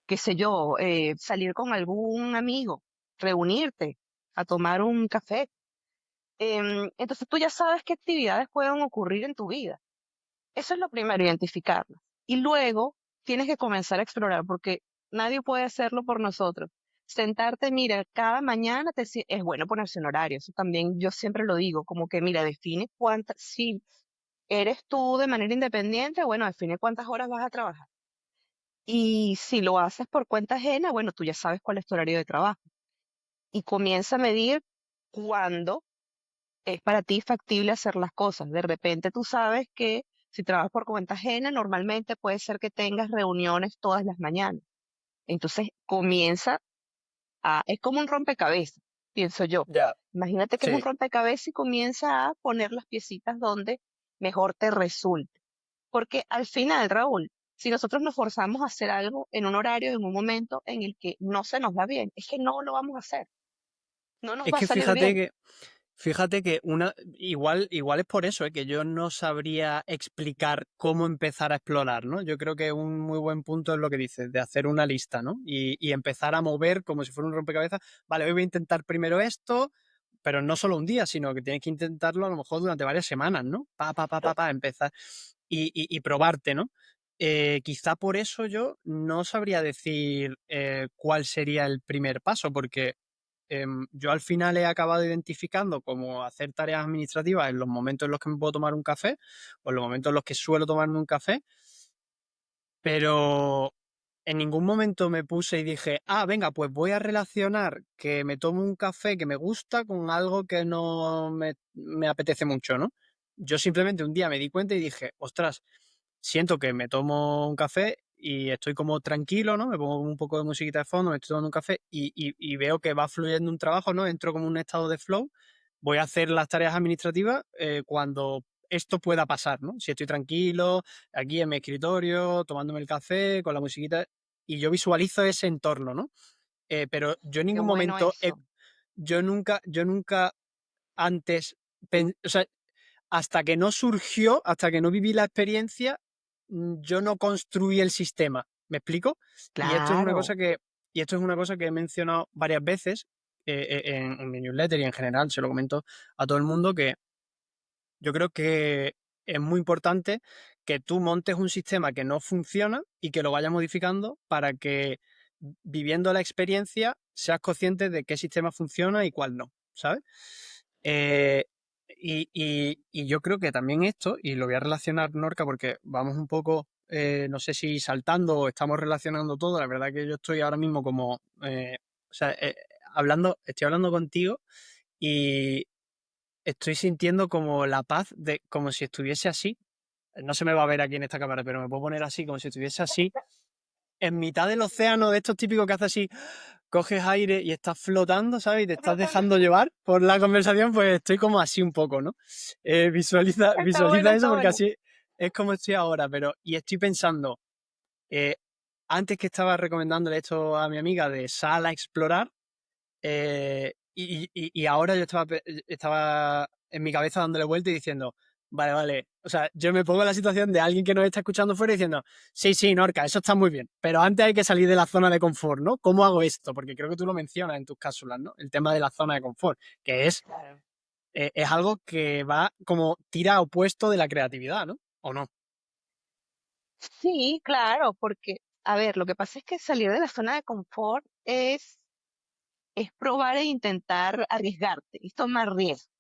Qué sé yo, salir con algún amigo, reunirte a tomar un café. Entonces tú ya sabes qué actividades pueden ocurrir en tu vida. Eso es lo primero, identificarlas. Y luego tienes que comenzar a explorar porque nadie puede hacerlo por nosotros. sentarte, mira, cada mañana es bueno ponerse un horario, eso también yo siempre lo digo, como que mira, define cuántas, si eres tú de manera independiente, bueno, define cuántas horas vas a trabajar. Y si lo haces por cuenta ajena, bueno, tú ya sabes cuál es tu horario de trabajo. Y comienza a medir cuándo es para ti factible hacer las cosas. De repente tú sabes que si trabajas por cuenta ajena, normalmente puede ser que tengas reuniones todas las mañanas. Entonces comienza es como un rompecabezas, pienso yo. Ya, Imagínate que es un sí. rompecabezas y comienza a poner las piecitas donde mejor te resulte. Porque al final, Raúl, si nosotros nos forzamos a hacer algo en un horario, en un momento en el que no se nos da bien, es que no lo vamos a hacer, no nos Es va a que salir bien. fíjate que igual es por eso, que yo no sabría explicar cómo empezar a explorar, ¿no? Yo creo que un muy buen punto es lo que dices, de hacer una lista, ¿no? Y empezar a mover como si fuera un rompecabezas. Vale, hoy voy a intentar primero esto, pero no solo un día, sino que tienes que intentarlo a lo mejor durante varias semanas, ¿no? Empezar y probarte, ¿no? Quizá por eso yo no sabría decir cuál sería el primer paso, porque yo al final he acabado identificando cómo hacer tareas administrativas en los momentos en los que me puedo tomar un café o en los momentos en los que suelo tomarme un café, pero en ningún momento me puse y dije, ah, venga, pues voy a relacionar que me tomo un café que me gusta con algo que no me apetece mucho, ¿no? Yo simplemente un día me di cuenta y dije, ostras, siento que me tomo un café y estoy como tranquilo, ¿no? Me pongo un poco de musiquita de fondo, me estoy tomando un café y veo que va fluyendo un trabajo, ¿no? Entro como en un estado de flow, voy a hacer las tareas administrativas cuando esto pueda pasar, ¿no? Si estoy tranquilo, aquí en mi escritorio, tomándome el café, con la musiquita, y yo visualizo ese entorno, ¿no? Pero yo en Qué ningún bueno momento, eso. yo nunca antes, o sea, hasta que no viví la experiencia, yo no construí el sistema. ¿Me explico? Y esto es una cosa Claro. que he mencionado varias veces en mi newsletter y en general, se lo comento a todo el mundo, que yo creo que es muy importante que tú montes un sistema que no funciona y que lo vayas modificando para que viviendo la experiencia seas consciente de qué sistema funciona y cuál no, ¿sabes? Eh, y yo creo que también esto, y lo voy a relacionar, Norca, porque vamos un poco, no sé si saltando o estamos relacionando todo, la verdad que yo estoy ahora mismo como, o sea, estoy hablando contigo y estoy sintiendo como la paz de, como si estuviese así, no se me va a ver aquí en esta cámara, pero me puedo poner así, como si estuviese así, en mitad del océano, de estos típicos que hace así, coges aire y estás flotando, ¿sabes? Y te estás dejando llevar por la conversación, pues estoy como así un poco, ¿no? Está bueno, Visualiza eso está porque bueno. así es como estoy ahora, pero y estoy pensando, eh, antes que estaba recomendándole esto a mi amiga de sal a explorar, y ahora yo estaba en mi cabeza dándole vuelta y diciendo, vale, vale. O sea, yo me pongo en la situación de alguien que nos está escuchando fuera diciendo, sí, sí, Norca, eso está muy bien, pero antes hay que salir de la zona de confort, ¿no? ¿Cómo hago esto? Porque creo que tú lo mencionas en tus cápsulas, ¿no? El tema de la zona de confort, que Claro. es algo que va como tira opuesto de la creatividad, ¿no? ¿O no? Sí, claro, porque, a ver, lo que pasa es que salir de la zona de confort es probar e intentar arriesgarte, es tomar riesgo,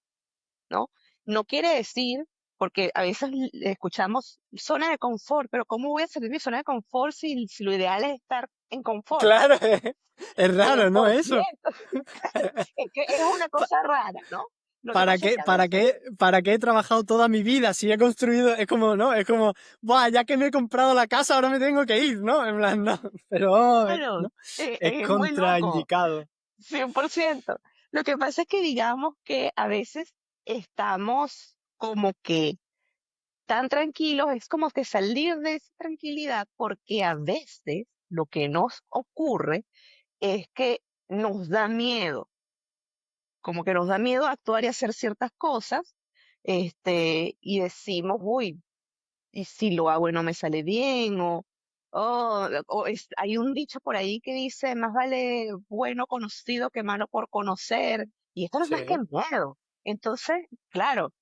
¿no? No quiere decir, porque a veces escuchamos zona de confort, pero ¿cómo voy a salir de mi zona de confort si lo ideal es estar en confort? Claro, es cien raro, ¿no? por Eso. ciento Es que es una cosa rara, ¿no? Lo que ¿Para pasa es qué, que a para veces, qué, para qué he trabajado toda mi vida? Si he construido, es como, ¿no? Es como, buah, ya que me he comprado la casa, ahora me tengo que ir, ¿no? En plan, no. Pero, claro, ¿no? Es es muy loco, contraindicado. 100%. Lo que pasa es que digamos que a veces estamos como que tan tranquilos, es como que salir de esa tranquilidad, porque a veces lo que nos ocurre es que nos da miedo, como que nos da miedo actuar y hacer ciertas cosas, y decimos, uy, ¿y si lo hago y no me sale bien? Hay un dicho por ahí que dice, más vale bueno conocido que malo por conocer, y esto no es más que Sí. miedo. Entonces, claro,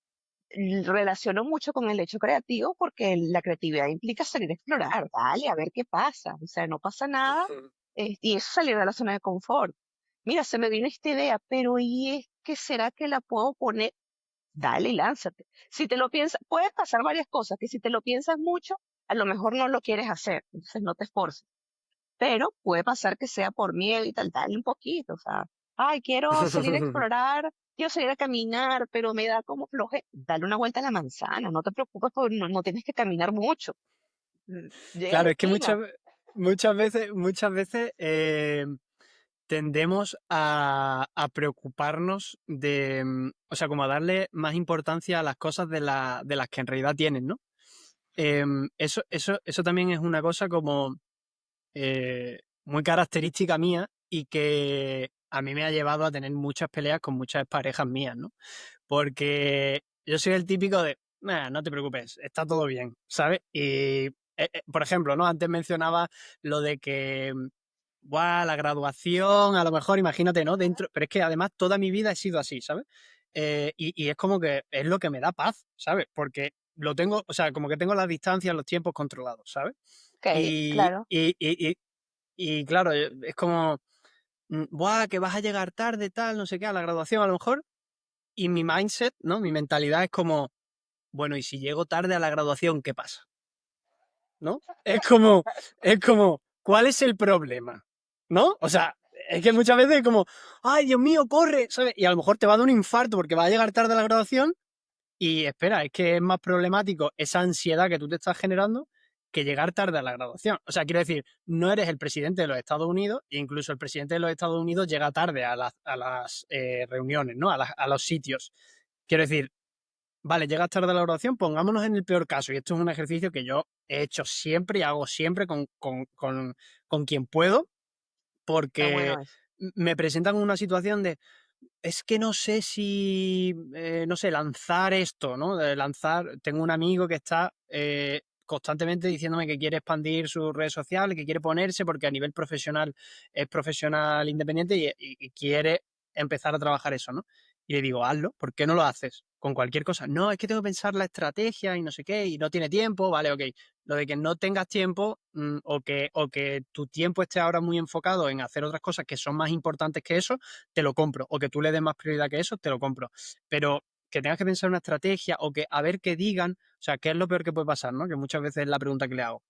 relaciono mucho con el hecho creativo porque la creatividad implica salir a explorar, dale, a ver qué pasa. O sea, no pasa nada Y eso salir de la zona de confort. Mira, se me vino esta idea, pero ¿y es que será que la puedo poner? Dale y lánzate. Si te lo piensas, puede pasar varias cosas, que si te lo piensas mucho, a lo mejor no lo quieres hacer, entonces no te esforces. Pero puede pasar que sea por miedo y tal, dale un poquito, o sea, ay, quiero salir a explorar, quiero salir a caminar, pero me da como floje, dale una vuelta a la manzana, no te preocupes, porque no tienes que caminar mucho. Llega a la Claro, es que esquina. muchas veces tendemos a preocuparnos de, o sea, como a darle más importancia a las cosas de las que en realidad tienen, ¿no? Eso también es una cosa como muy característica mía y que a mí me ha llevado a tener muchas peleas con muchas parejas mías, ¿no? Porque yo soy el típico de, "Nah, no te preocupes, está todo bien, ¿sabes?" Y, por ejemplo, ¿no? Antes mencionaba lo de que, buah, la graduación, a lo mejor, imagínate, ¿no? Dentro, pero es que además toda mi vida he sido así, ¿sabes? Y es como que es lo que me da paz, ¿sabes? Porque lo tengo, o sea, como que tengo las distancias, los tiempos controlados, ¿sabes? Ok, Y, claro. y, y, y, y claro, es como, buah, que vas a llegar tarde, tal, no sé qué, a la graduación a lo mejor. Y mi mindset, ¿no? Mi mentalidad es como, bueno, y si llego tarde a la graduación, ¿qué pasa? ¿No? Es como, ¿cuál es el problema? ¿No? O sea, es que muchas veces es como, ay, Dios mío, corre, ¿sabes? Y a lo mejor te va a dar un infarto porque va a llegar tarde a la graduación y espera, es que es más problemático esa ansiedad que tú te estás generando que llegar tarde a la graduación. O sea, quiero decir, no eres el presidente de los Estados Unidos e incluso el presidente de los Estados Unidos llega tarde a las reuniones, ¿no? A los sitios. Quiero decir, vale, llegas tarde a la graduación, pongámonos en el peor caso, y esto es un ejercicio que yo he hecho siempre y hago siempre con quien puedo, Está porque bueno eso. me presentan una situación de, es que no sé si, no sé, lanzar esto, ¿no? De lanzar, tengo un amigo que está constantemente diciéndome que quiere expandir sus redes sociales, que quiere ponerse porque a nivel profesional es profesional independiente y quiere empezar a trabajar eso, ¿no? Y le digo, hazlo, ¿por qué no lo haces? Con cualquier cosa. No, es que tengo que pensar la estrategia y no sé qué, y no tiene tiempo, vale, ok. Lo de que no tengas tiempo o que tu tiempo esté ahora muy enfocado en hacer otras cosas que son más importantes que eso, te lo compro. O que tú le des más prioridad que eso, te lo compro. Pero que tengas que pensar una estrategia o que a ver qué digan, o sea, ¿qué es lo peor que puede pasar, no? Que muchas veces es la pregunta que le hago.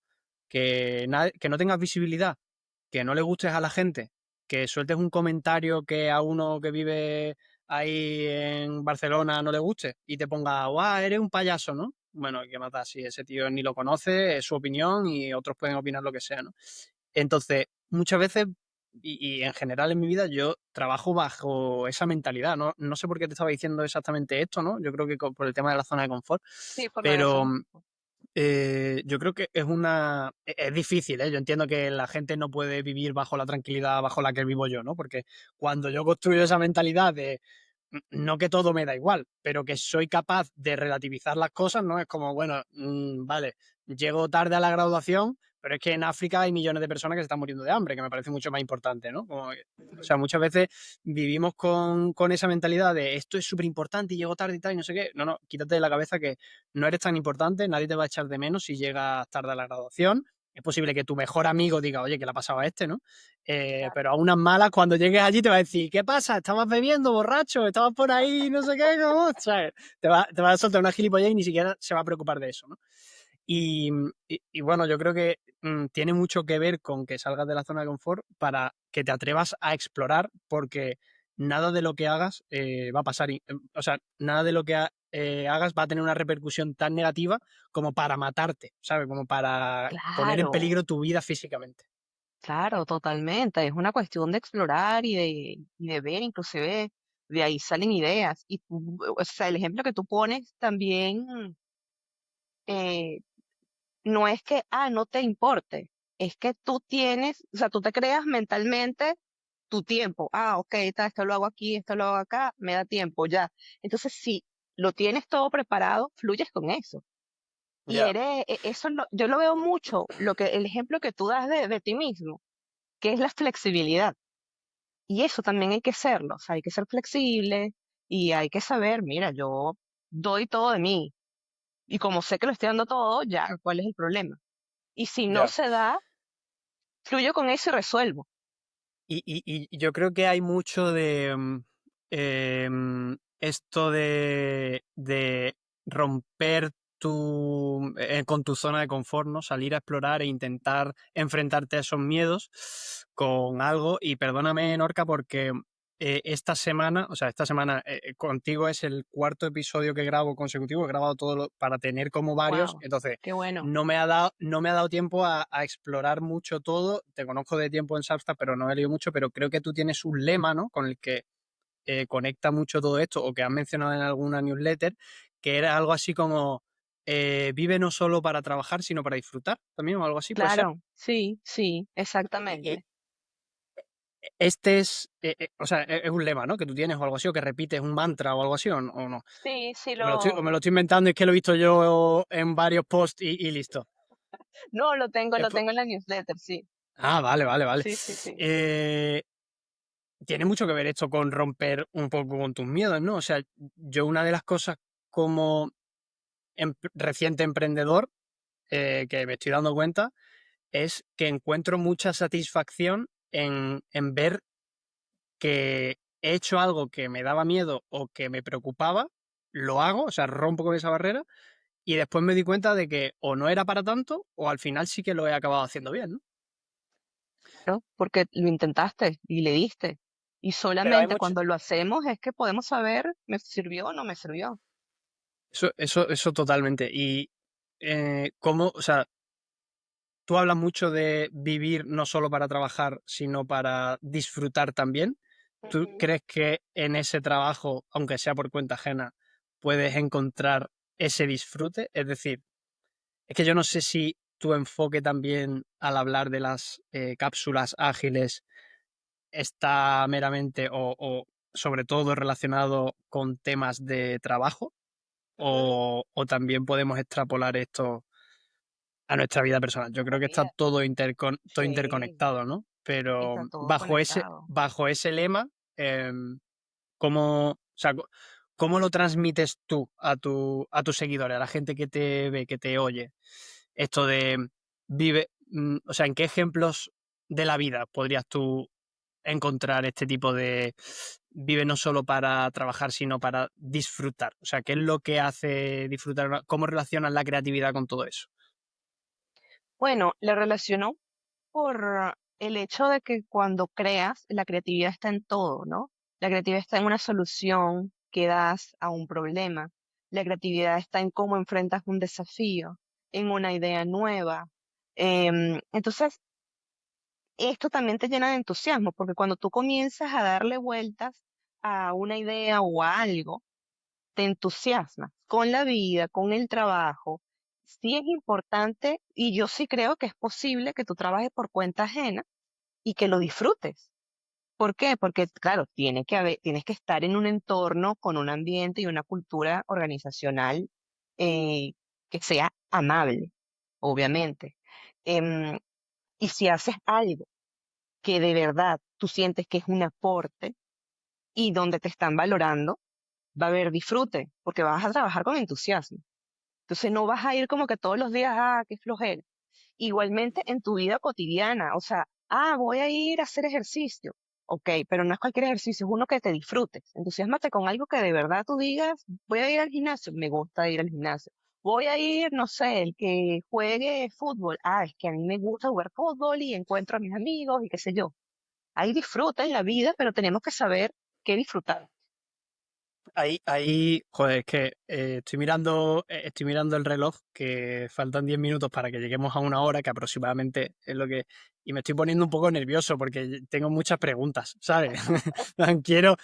Que no tengas visibilidad, que no le gustes a la gente, que sueltes un comentario que a uno que vive ahí en Barcelona no le guste y te ponga, guau, eres un payaso, ¿no? Bueno, ¿qué más da? Si ese tío ni lo conoce, es su opinión y otros pueden opinar lo que sea, ¿no? Entonces, muchas veces, y en general en mi vida, yo trabajo bajo esa mentalidad, ¿no? No sé por qué te estaba diciendo exactamente esto, ¿no? Yo creo que por el tema de la zona de confort, Sí, por lo de la pero zona. yo creo que es una... Es difícil, ¿eh? Yo entiendo que la gente no puede vivir bajo la tranquilidad bajo la que vivo yo, ¿no? Porque cuando yo construyo esa mentalidad de no que todo me da igual, pero que soy capaz de relativizar las cosas, ¿no? Es como, bueno, vale, llego tarde a la graduación, pero es que en África hay millones de personas que se están muriendo de hambre, que me parece mucho más importante, ¿no? O sea, muchas veces vivimos con esa mentalidad de esto es súper importante y llego tarde y tal, y no sé qué. No, no, quítate de la cabeza que no eres tan importante, nadie te va a echar de menos si llegas tarde a la graduación. Es posible que tu mejor amigo diga, oye, ¿qué le ha pasado a este, no? Pero a unas malas, cuando llegues allí te va a decir, ¿qué pasa? ¿Estabas bebiendo, borracho? ¿Estabas por ahí? No sé qué, ¿cómo? ¿Sabes? Te va a soltar una gilipollez y ni siquiera se va a preocupar de eso, ¿no? Y bueno, yo creo que tiene mucho que ver con que salgas de la zona de confort para que te atrevas a explorar, porque nada de lo que hagas va a pasar. O sea, nada de lo que hagas va a tener una repercusión tan negativa como para matarte, ¿sabes? Como para poner en Claro, peligro tu vida físicamente. claro, totalmente. Es una cuestión de explorar y de ver, inclusive de ahí salen ideas. Y o sea, el ejemplo que tú pones también eh, no es que, no te importe, es que tú tienes, o sea, tú te creas mentalmente tu tiempo. Ok, esto lo hago aquí, esto lo hago acá, me da tiempo, ya. Entonces, si lo tienes todo preparado, fluyes con eso. Y Ya, eso yo lo veo mucho, el ejemplo que tú das de ti mismo, que es la flexibilidad. Y eso también hay que serlo, o sea, hay que ser flexible y hay que saber, mira, yo doy todo de mí. Y como sé que lo estoy dando todo, ya, ¿cuál es el problema? Y si no ya. se da, fluyo con eso y resuelvo. Y yo creo que hay mucho de esto de romper con tu zona de confort, ¿no? Salir a explorar e intentar enfrentarte a esos miedos con algo. Y perdóname, Norca, porque esta semana contigo es el cuarto episodio que grabo consecutivo. He grabado para tener como varios. Wow, Entonces, qué bueno. no me ha dado tiempo a explorar mucho todo. Te conozco de tiempo en Substack, pero no he leído mucho, pero creo que tú tienes un lema, ¿no? Con el que conecta mucho todo esto, o que has mencionado en alguna newsletter, que era algo así como vive no solo para trabajar, sino para disfrutar, también, o algo así, puede ser. Claro, sí, sí, Y- y exactamente. Este es, o sea, es un lema, ¿no? Que tú tienes o algo así, o que repites un mantra o algo así, o no. Sí, sí O me lo estoy inventando y es que lo he visto yo en varios posts y listo. no, Es lo po- tengo en la newsletter, sí. Vale, vale, vale. Sí, sí, sí. Eh, Tiene mucho que ver esto con romper un poco con tus miedos, ¿no? O sea, yo una de las cosas como reciente emprendedor que me estoy dando cuenta es que encuentro mucha satisfacción en ver que he hecho algo que me daba miedo o que me preocupaba, lo hago, o sea, rompo con esa barrera y después me di cuenta de que o no era para tanto o al final sí que lo he acabado haciendo bien, ¿no? Claro, porque lo intentaste y le diste. Y Pero hay solamente mucho, cuando lo hacemos es que podemos saber, ¿me sirvió o no me sirvió? eso totalmente. Y cómo, o sea, tú hablas mucho de vivir no solo para trabajar, sino para disfrutar también. ¿Tú Ujú. crees que en ese trabajo, aunque sea por cuenta ajena, puedes encontrar ese disfrute? Es decir, es que yo no sé si tu enfoque también al hablar de las cápsulas ágiles está meramente o sobre todo relacionado con temas de trabajo Ujú. o también podemos extrapolar esto a nuestra vida personal. Yo creo La que está vida. todo Sí, interconectado, ¿no? Pero está todo bajo conectado. ese lema, o sea, ¿cómo lo transmites tú a tus seguidores, a la gente que te ve, que te oye? Esto de o sea, ¿en qué ejemplos de la vida podrías tú encontrar este tipo de vive no solo para trabajar, sino para disfrutar? O sea, ¿qué es lo que hace disfrutar? ¿Cómo relacionas la creatividad con todo eso? Bueno, le relacionó por el hecho de que cuando creas, la creatividad está en todo, ¿no? La creatividad está en una solución que das a un problema. La creatividad está en cómo enfrentas un desafío, en una idea nueva. Entonces, esto también te llena de entusiasmo, porque cuando tú comienzas a darle vueltas a una idea o a algo, te entusiasmas con la vida, con el trabajo. Sí es importante y yo sí creo que es posible que tú trabajes por cuenta ajena y que lo disfrutes. ¿Por qué? Porque, claro, tienes que estar en un entorno con un ambiente y una cultura organizacional eh, que sea amable, obviamente. Em, y si haces algo que de verdad tú sientes que es un aporte y donde te están valorando, va a haber disfrute, porque vas a trabajar con entusiasmo. Entonces no vas a ir como que todos los días, qué flojera. Igualmente en tu vida cotidiana, o sea, voy a ir a hacer ejercicio. Ok, pero no es cualquier ejercicio, es uno que te disfrutes. Entusiasmate con algo que de verdad tú digas, voy a ir al gimnasio, me gusta ir al gimnasio. Voy a ir, no sé, el que juegue fútbol. Es que a mí me gusta jugar fútbol y encuentro a mis amigos y qué sé yo. Hay disfruta en la vida, pero tenemos que saber qué disfrutar. Joder, es que estoy mirando el reloj, que faltan 10 minutos para que lleguemos a una hora, que aproximadamente es lo que... Y me estoy poniendo un poco nervioso porque tengo muchas preguntas, ¿sabes? Quiero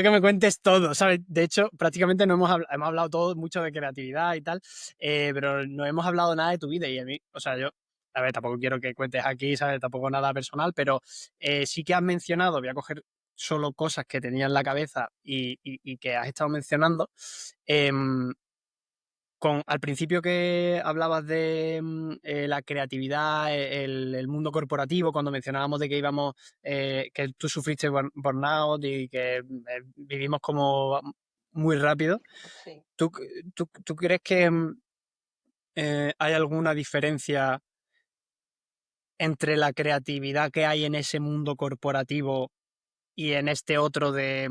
que me cuentes todo, ¿sabes? De hecho, prácticamente no hemos hablado todo mucho de creatividad y tal, pero no hemos hablado nada de tu vida y a mí, o sea, yo... A ver, tampoco quiero que cuentes aquí, ¿sabes? Tampoco nada personal, pero sí que has mencionado, voy a coger solo cosas que tenía en la cabeza y que has estado mencionando. Em, al principio que hablabas de la creatividad, el mundo corporativo, cuando mencionábamos de que que tú sufriste burnout y que vivimos como muy rápido, Sí. ¿tú, tú crees que hay alguna diferencia entre la creatividad que hay en ese mundo corporativo y en este otro de...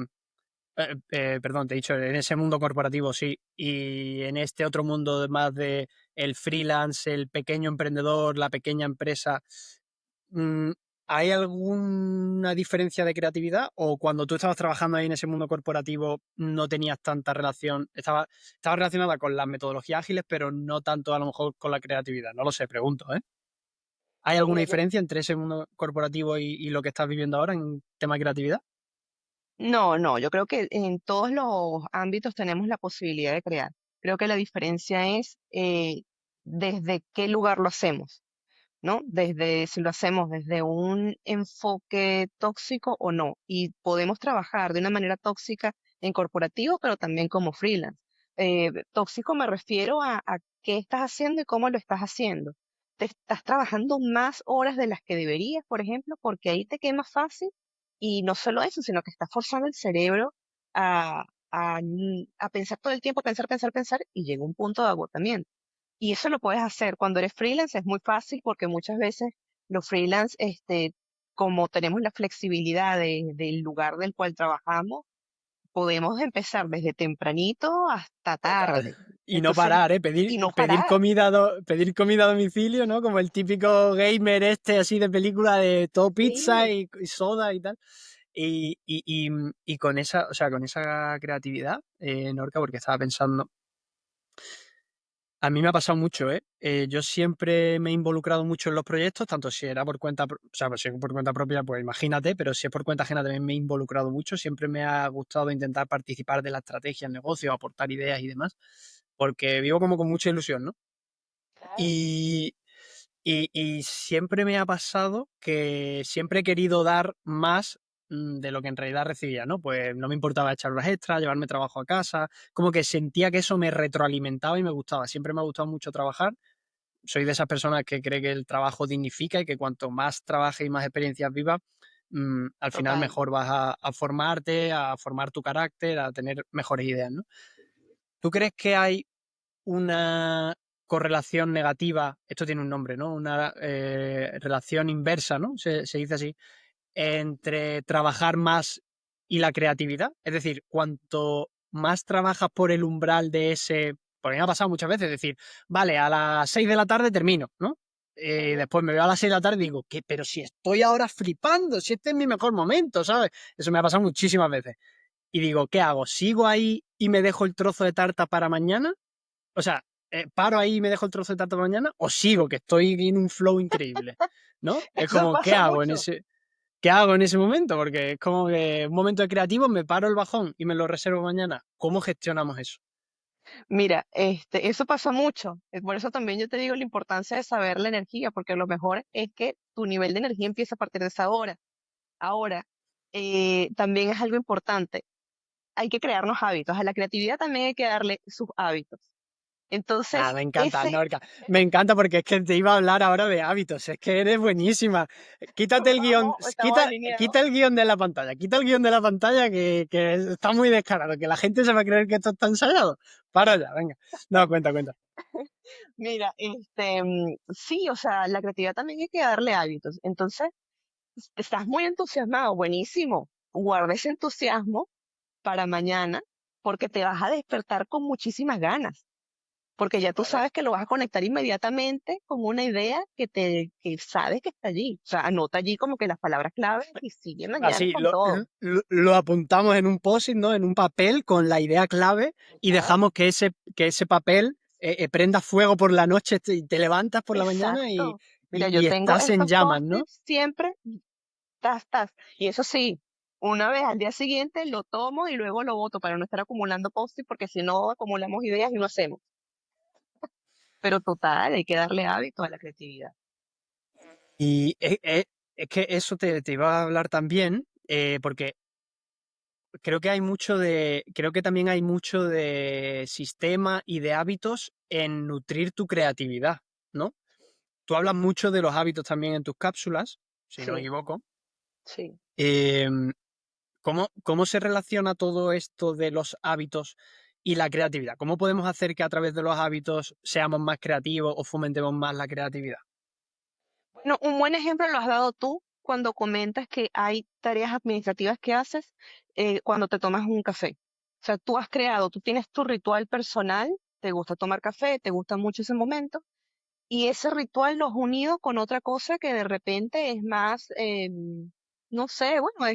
perdón, te he dicho, en ese mundo corporativo sí, y en este otro mundo más de el freelance, el pequeño emprendedor, la pequeña empresa, mm, ¿hay alguna diferencia de creatividad? ¿O cuando tú estabas trabajando ahí en ese mundo corporativo no tenías tanta relación? Estaba relacionada con las metodologías ágiles, pero no tanto a lo mejor con la creatividad. No lo sé, pregunto, ¿eh? ¿Hay alguna Mira, diferencia entre ese mundo corporativo y lo que estás viviendo ahora en tema de creatividad? no, no, yo creo que en todos los ámbitos tenemos la posibilidad de crear. Creo que la diferencia es desde qué lugar lo hacemos. ¿No? Desde si lo hacemos desde un enfoque tóxico o no. Y podemos trabajar de una manera tóxica en corporativo, pero también como freelance. Tóxico me refiero a qué estás haciendo y cómo lo estás haciendo. Te estás trabajando más horas de las que deberías, por ejemplo, porque ahí te quema fácil. Y no solo eso, sino que estás forzando el cerebro a pensar todo el tiempo, pensar, pensar, pensar, y llega un punto de agotamiento. Y eso lo puedes hacer cuando eres freelance, es muy fácil porque muchas veces los freelance, como tenemos la flexibilidad del lugar del cual trabajamos, podemos empezar desde tempranito hasta Total. tarde. Y no Entonces, parar, ¿eh? y no Pedir parar. comida, pedir comida a domicilio, ¿no? Como el típico gamer este así de película de todo pizza Sí, y soda y tal. Y con esa, o sea, con esa creatividad, Norca, porque estaba pensando, a mí me ha pasado mucho, ¿eh? Yo siempre me he involucrado mucho en los proyectos, tanto si era por cuenta, o sea, pues si es por cuenta propia, pues imagínate, pero si es por cuenta ajena también me he involucrado mucho, siempre me ha gustado intentar participar de la estrategia del negocio, aportar ideas y demás, porque vivo como con mucha ilusión, ¿no? claro. Y, y siempre me ha pasado que siempre he querido dar más de lo que en realidad recibía, ¿no? Pues no me importaba echar horas extras, llevarme trabajo a casa, como que sentía que eso me retroalimentaba y me gustaba. Siempre me ha gustado mucho trabajar. Soy de esas personas que cree que el trabajo dignifica y que cuanto más trabajes y más experiencias vivas, al final Total. mejor vas a formarte, a formar tu carácter, a tener mejores ideas, ¿no? ¿Tú crees que hay una correlación negativa? Esto tiene un nombre, ¿no? Una relación inversa, ¿no? Se dice así, entre trabajar más y la creatividad. Es decir, cuanto más trabajas por el umbral de ese, porque me ha pasado muchas veces, decir, vale, a las 6 de la tarde termino, ¿no? Ujú. Después me veo a las 6 de la tarde y digo, ¿qué? Pero si estoy ahora flipando, si este es mi mejor momento, ¿sabes? Eso me ha pasado muchísimas veces. Y digo, ¿qué hago? ¿Sigo ahí y me dejo el trozo de tarta para mañana? O sea, paro ahí y me dejo el trozo de tarta para mañana, o sigo, que estoy en un flow increíble, ¿no? Es Eso como, ¿qué pasa hago en mucho. ese, ¿qué hago en ese momento? Porque es como que un momento de creativo, me paro el bajón y me lo reservo mañana. ¿Cómo gestionamos eso? Mira, eso pasa mucho. Por eso también yo te digo la importancia de saber la energía, porque lo mejor es que tu nivel de energía empieza a partir de esa hora. Ahora, también es algo importante. Hay que crearnos hábitos. A la creatividad también hay que darle sus hábitos. Ah, Entonces, me encanta, ese, Norca. Me encanta porque es que te iba a hablar ahora de hábitos. Es que eres buenísima. Quítate el guión, estamos alineados. quita el guión de la pantalla. Quita el guión de la pantalla que está muy descarado. Que la gente se va a creer que esto está ensayado. Para ya, venga. No, cuenta, cuenta. Mira, sí, o sea, la creatividad también hay que darle hábitos. Entonces, estás muy entusiasmado, buenísimo. Guarda ese entusiasmo para mañana porque te vas a despertar con muchísimas ganas. Porque ya tú Claro. sabes que lo vas a conectar inmediatamente con una idea que sabes que está allí. O sea, anota allí como que las palabras clave y sigue mañana Así, con todo. lo apuntamos en un post-it, ¿no? En un papel con la idea clave y Total. dejamos que ese papel prenda fuego por la noche y te levantas por la mañana Exacto. Mira, yo y tengo estás en estos llamas, ¿no? post-its siempre, tas. Y eso sí, una vez al día siguiente lo tomo y luego lo boto para no estar acumulando post-its porque si no acumulamos ideas y no hacemos. Pero total, hay que darle hábito a la creatividad. Y es que eso te iba a hablar también, porque creo que también hay mucho de sistema y de hábitos en nutrir tu creatividad, ¿no? Tú hablas mucho de los hábitos también en tus cápsulas, si no me Sí, equivoco. sí. Em, ¿Cómo se relaciona todo esto de los hábitos y la creatividad? ¿Cómo podemos hacer que a través de los hábitos seamos más creativos o fomentemos más la creatividad? Bueno, un buen ejemplo lo has dado tú cuando comentas que hay tareas administrativas que haces cuando te tomas un café. O sea, tú has creado, tú tienes tu ritual personal, te gusta tomar café, te gusta mucho ese momento, y ese ritual lo has unido con otra cosa que de repente es más, no sé, bueno,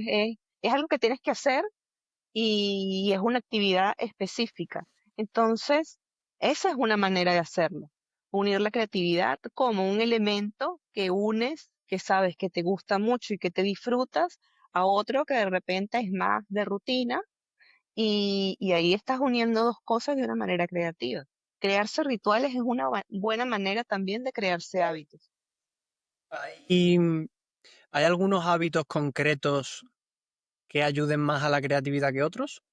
es algo que tienes que hacer y es una actividad específica. Entonces, esa es una manera de hacerlo. Unir la creatividad como un elemento que unes, que sabes que te gusta mucho y que te disfrutas, a otro que de repente es más de rutina y ahí estás uniendo dos cosas de una manera creativa. Crearse rituales es una buena manera también de crearse hábitos. ¿Y hay algunos hábitos concretos que ayuden más a la creatividad que otros?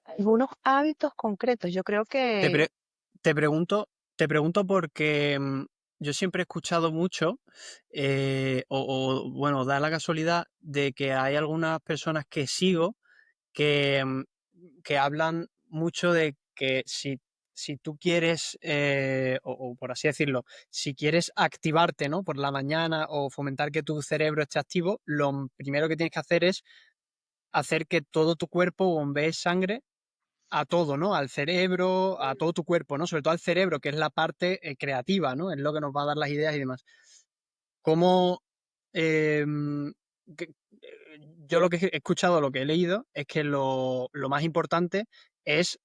Algunos hábitos concretos, yo creo Te, que pre- te pregunto, te pregunto porque yo siempre he escuchado mucho, bueno, da la casualidad de que hay algunas personas que sigo que, que hablan mucho de que si tú quieres, o por así decirlo, si quieres activarte, ¿no? Por la mañana o fomentar que tu cerebro esté activo, lo primero que tienes que hacer es hacer que todo tu cuerpo bombee sangre a todo, ¿no? Al cerebro, a todo tu cuerpo, ¿no? Sobre todo al cerebro, que es la parte creativa, ¿no? Es lo que nos va a dar las ideas y demás. ¿Cómo, eh, que- yo lo que he escuchado, lo que he leído, es que lo más importante es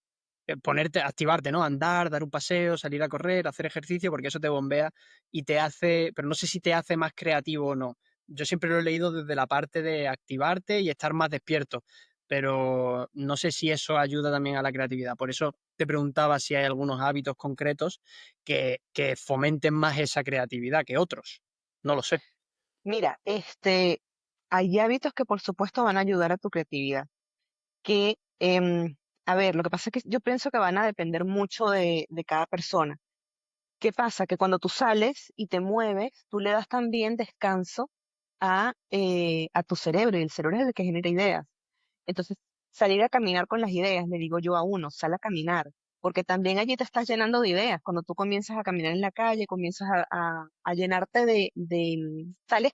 ponerte, activarte, ¿no? Andar, dar un paseo, salir a correr, hacer ejercicio, porque eso te bombea y te hace, pero no sé si te hace más creativo o no. Yo siempre lo he leído desde la parte de activarte y estar más despierto, pero no sé si eso ayuda también a la creatividad. Por eso te preguntaba si hay algunos hábitos concretos que fomenten más esa creatividad que otros. No lo sé. mira, hay hábitos que por supuesto van a ayudar a tu creatividad, que, a ver, lo que pasa es que yo pienso que van a depender mucho de cada persona. ¿Qué pasa? Que cuando tú sales y te mueves, tú le das también descanso a tu cerebro y el cerebro es el que genera ideas. Entonces, salir a caminar con las ideas, le digo yo a uno, sal a caminar, porque también allí te estás llenando de ideas. Cuando tú comienzas a caminar en la calle, comienzas a llenarte sales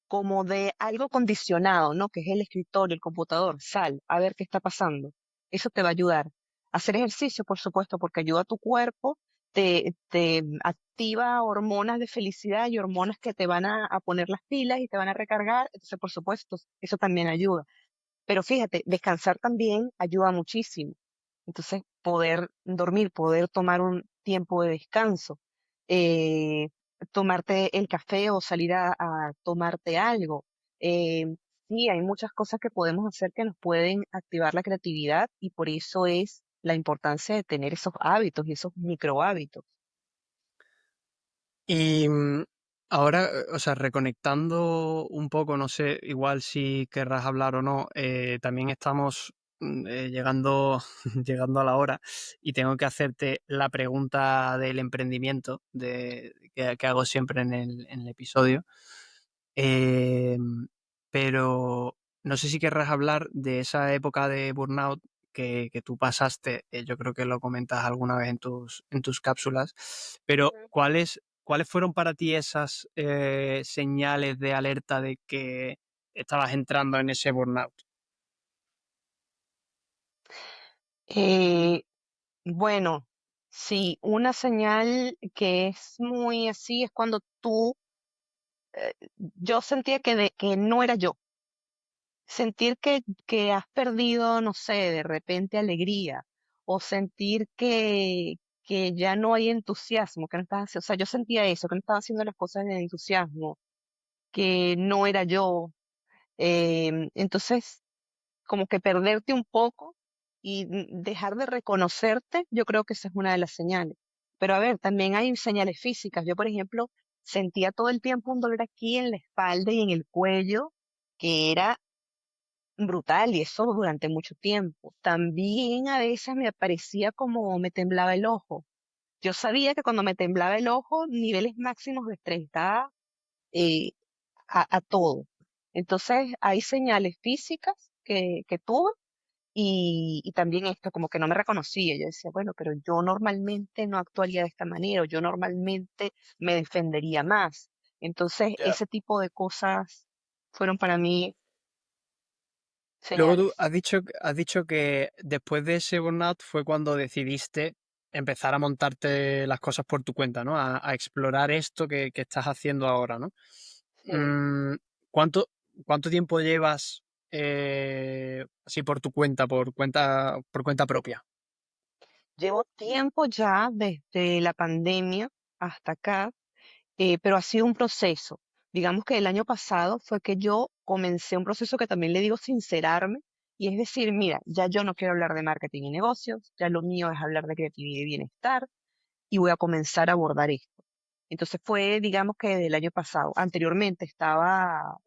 como de algo condicionado, ¿no? Que es el escritorio, el computador. Sal a ver qué está pasando. Eso te va a ayudar. Hacer ejercicio, por supuesto, porque ayuda a tu cuerpo, te activa hormonas de felicidad y hormonas que te van a poner las pilas y te van a recargar. Entonces, por supuesto, eso también ayuda. Pero fíjate, descansar también ayuda muchísimo. Entonces, poder dormir, poder tomar un tiempo de descanso, eh, tomarte el café o salir a tomarte algo. Eh, sí, hay muchas cosas que podemos hacer que nos pueden activar la creatividad y por eso es la importancia de tener esos hábitos y esos micro hábitos. Y ahora, o sea, reconectando un poco, no sé, igual si querrás hablar o no, también estamos llegando, llegando a la hora y tengo que hacerte la pregunta del emprendimiento que hago siempre en el episodio. Eh, pero no sé si querrás hablar de esa época de burnout que tú pasaste, yo creo que lo comentas alguna vez en tus cápsulas, pero ¿cuáles fueron para ti esas señales de alerta de que estabas entrando en ese burnout? Eh, bueno, sí, una señal que es muy así es cuando yo sentía que no era yo. Sentir que has perdido, no sé, de repente alegría o sentir que ya no hay entusiasmo, que no estás haciendo, o sea, yo sentía eso, que no estaba haciendo las cosas en entusiasmo, que no era yo. Entonces, como que perderte un poco y dejar de reconocerte, yo creo que esa es una de las señales. Pero a ver, también hay señales físicas. Yo, por ejemplo, sentía todo el tiempo un dolor aquí en la espalda y en el cuello, que era brutal y eso durante mucho tiempo. También a veces me aparecía como me temblaba el ojo. Yo sabía que cuando me temblaba el ojo, niveles máximos de estrés, estaba eh, a todo. Entonces hay señales físicas que tuve y también esto, como que no me reconocía. Yo decía, bueno, pero yo normalmente no actuaría de esta manera, o yo normalmente me defendería más. Entonces, Ya. ese tipo de cosas fueron para mí Luego tú señales. has dicho que después de ese burnout fue cuando decidiste empezar a montarte las cosas por tu cuenta, ¿no? A explorar esto que estás haciendo ahora, ¿no? Sí. Mm, ¿cuánto, cuánto tiempo llevas así por cuenta propia? Llevo tiempo ya desde la pandemia hasta acá, pero ha sido un proceso. Digamos que el año pasado fue que yo comencé un proceso que también le digo sincerarme, y es decir, mira, ya yo no quiero hablar de marketing y negocios, ya lo mío es hablar de creatividad y bienestar, y voy a comenzar a abordar esto. Entonces fue, digamos que del año pasado. Anteriormente estaba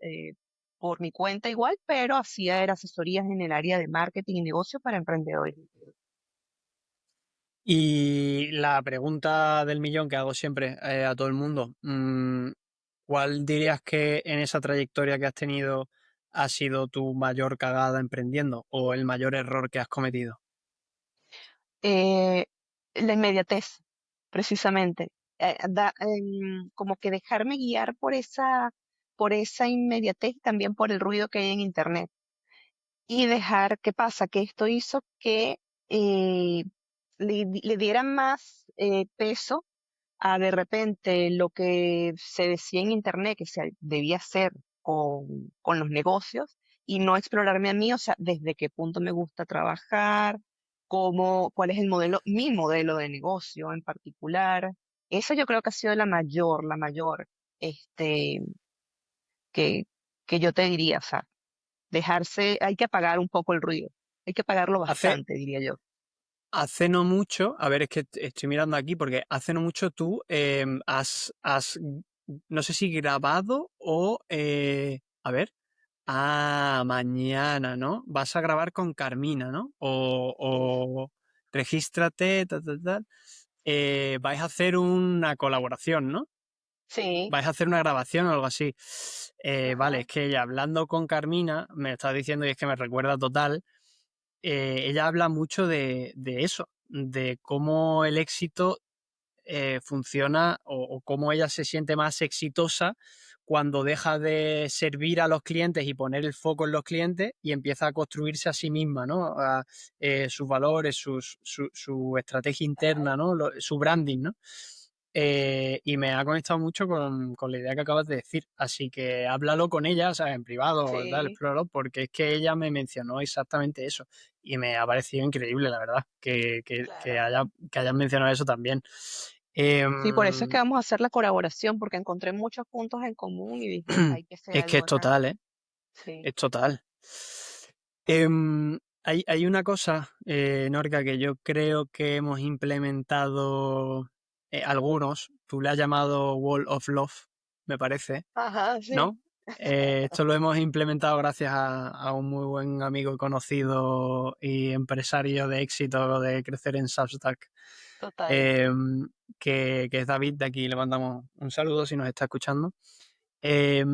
por mi cuenta igual, pero hacía era asesorías en el área de marketing y negocios para emprendedores. Y la pregunta del millón que hago siempre a todo el mundo, ¿cuál dirías que en esa trayectoria que has tenido ha sido tu mayor cagada emprendiendo o el mayor error que has cometido? Eh, la inmediatez, precisamente. Como que dejarme guiar por esa inmediatez y también por el ruido que hay en Internet. Y dejar, ¿qué pasa? Que esto hizo que eh, le diera más peso a de repente lo que se decía en internet que se debía hacer con los negocios y no explorarme a mí, o sea, desde qué punto me gusta trabajar, cuál es el modelo, mi modelo de negocio en particular. Eso yo creo que ha sido la mayor, este, que, que yo te diría, o sea, dejarse, hay que apagar un poco el ruido, hay que apagarlo Hace, bastante, diría yo. hace no mucho, a ver, es que estoy mirando aquí porque hace no mucho tú no sé si grabado o, a ver, mañana, ¿no? Vas a grabar con Carmina, ¿no? Sí. O regístrate, tal, tal, tal. Vais a hacer una colaboración, ¿no? Sí, Vais a hacer una grabación o algo así. Vale, ajá, es que ella hablando con Carmina, me está diciendo y es que me recuerda total, ella habla mucho de eso, de cómo el éxito funciona o cómo ella se siente más exitosa cuando deja de servir a los clientes y poner el foco en los clientes y empieza a construirse a sí misma, ¿no? Sus valores, su estrategia interna, ¿no? Su branding, ¿no? Y me ha conectado mucho con la idea que acabas de decir. Así que háblalo con ella, o sea, en privado, tal, sí, explóralo, porque es que ella me mencionó exactamente eso. Y me ha parecido increíble, la verdad, claro. que hayan mencionado eso también. Sí, por eso es Em, que vamos a hacer la colaboración, porque encontré muchos puntos en común y dije, hay que hacer es que algo es acá. total, ¿eh? Sí. Es total. Hay una cosa, Norca, que yo creo que hemos implementado algunos. Tú le has llamado Wall of Love, me parece, Ajá, sí. ¿no? Esto lo hemos implementado gracias a un muy buen amigo y conocido y empresario de éxito de crecer en Substack, Total. eh, que es David. De aquí le mandamos un saludo si nos está escuchando. Eh,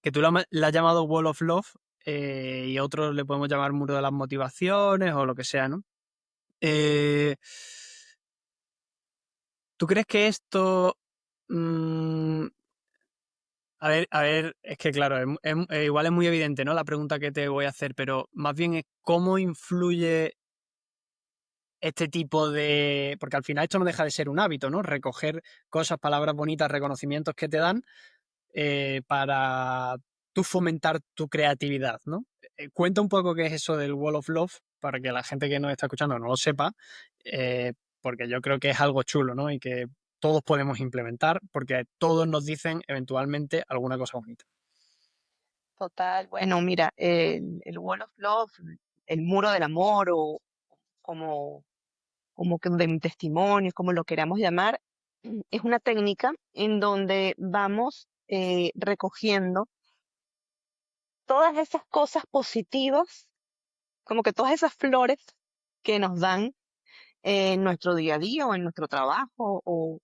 que tú la has llamado Wall of Love, y otros le podemos llamar Muro de las Motivaciones o lo que sea, ¿no? Eh, ¿Tú crees que esto... mm, a ver, es que claro, igual es muy evidente, ¿no? La pregunta que te voy a hacer, pero más bien es cómo influye este tipo de... Porque al final esto no deja de ser un hábito, ¿no? Recoger cosas, palabras bonitas, reconocimientos que te dan para tú fomentar tu creatividad, ¿no? Cuenta un poco qué es eso del Wall of Love para que la gente que nos está escuchando no lo sepa, porque yo creo que es algo chulo, ¿no? Y que todos podemos implementar, porque todos nos dicen eventualmente alguna cosa bonita. Total. Bueno, mira, el Wall of Love, el muro del amor o como, como que de testimonio, como lo queramos llamar, es una técnica en donde vamos recogiendo todas esas cosas positivas, como que todas esas flores que nos dan en nuestro día a día o en nuestro trabajo o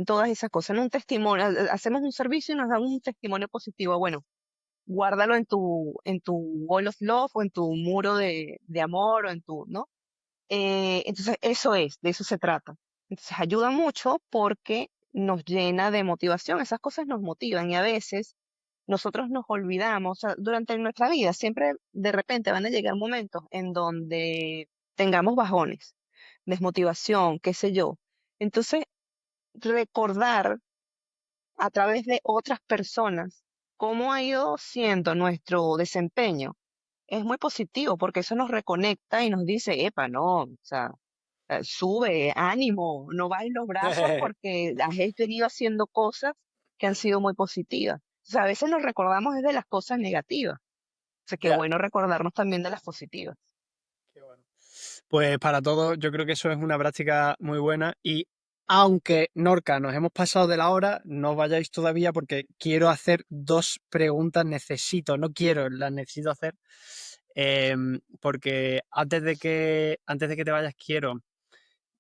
todas esas cosas, en un testimonio, hacemos un servicio y nos dan un testimonio positivo. Bueno, guárdalo en tu wall of love o en tu muro de amor o en tu, ¿no? Entonces, eso es, de eso se trata. Entonces, ayuda mucho porque nos llena de motivación, esas cosas nos motivan y a veces nosotros nos olvidamos, o sea, durante nuestra vida siempre de repente van a llegar momentos en donde tengamos bajones, desmotivación, qué sé yo. Entonces, recordar a través de otras personas cómo ha ido siendo nuestro desempeño es muy positivo porque eso nos reconecta y nos dice, epa, no, o sea, sube, ánimo, no bajes los brazos porque has venido haciendo cosas que han sido muy positivas. O sea, a veces nos recordamos desde las cosas negativas. O sea, qué Ya. bueno recordarnos también de las positivas. Qué bueno. Pues para todos, yo creo que eso es una práctica muy buena y aunque Norca nos hemos pasado de la hora, no vayáis todavía porque quiero hacer dos preguntas, no quiero, las necesito hacer, porque antes de que te vayas quiero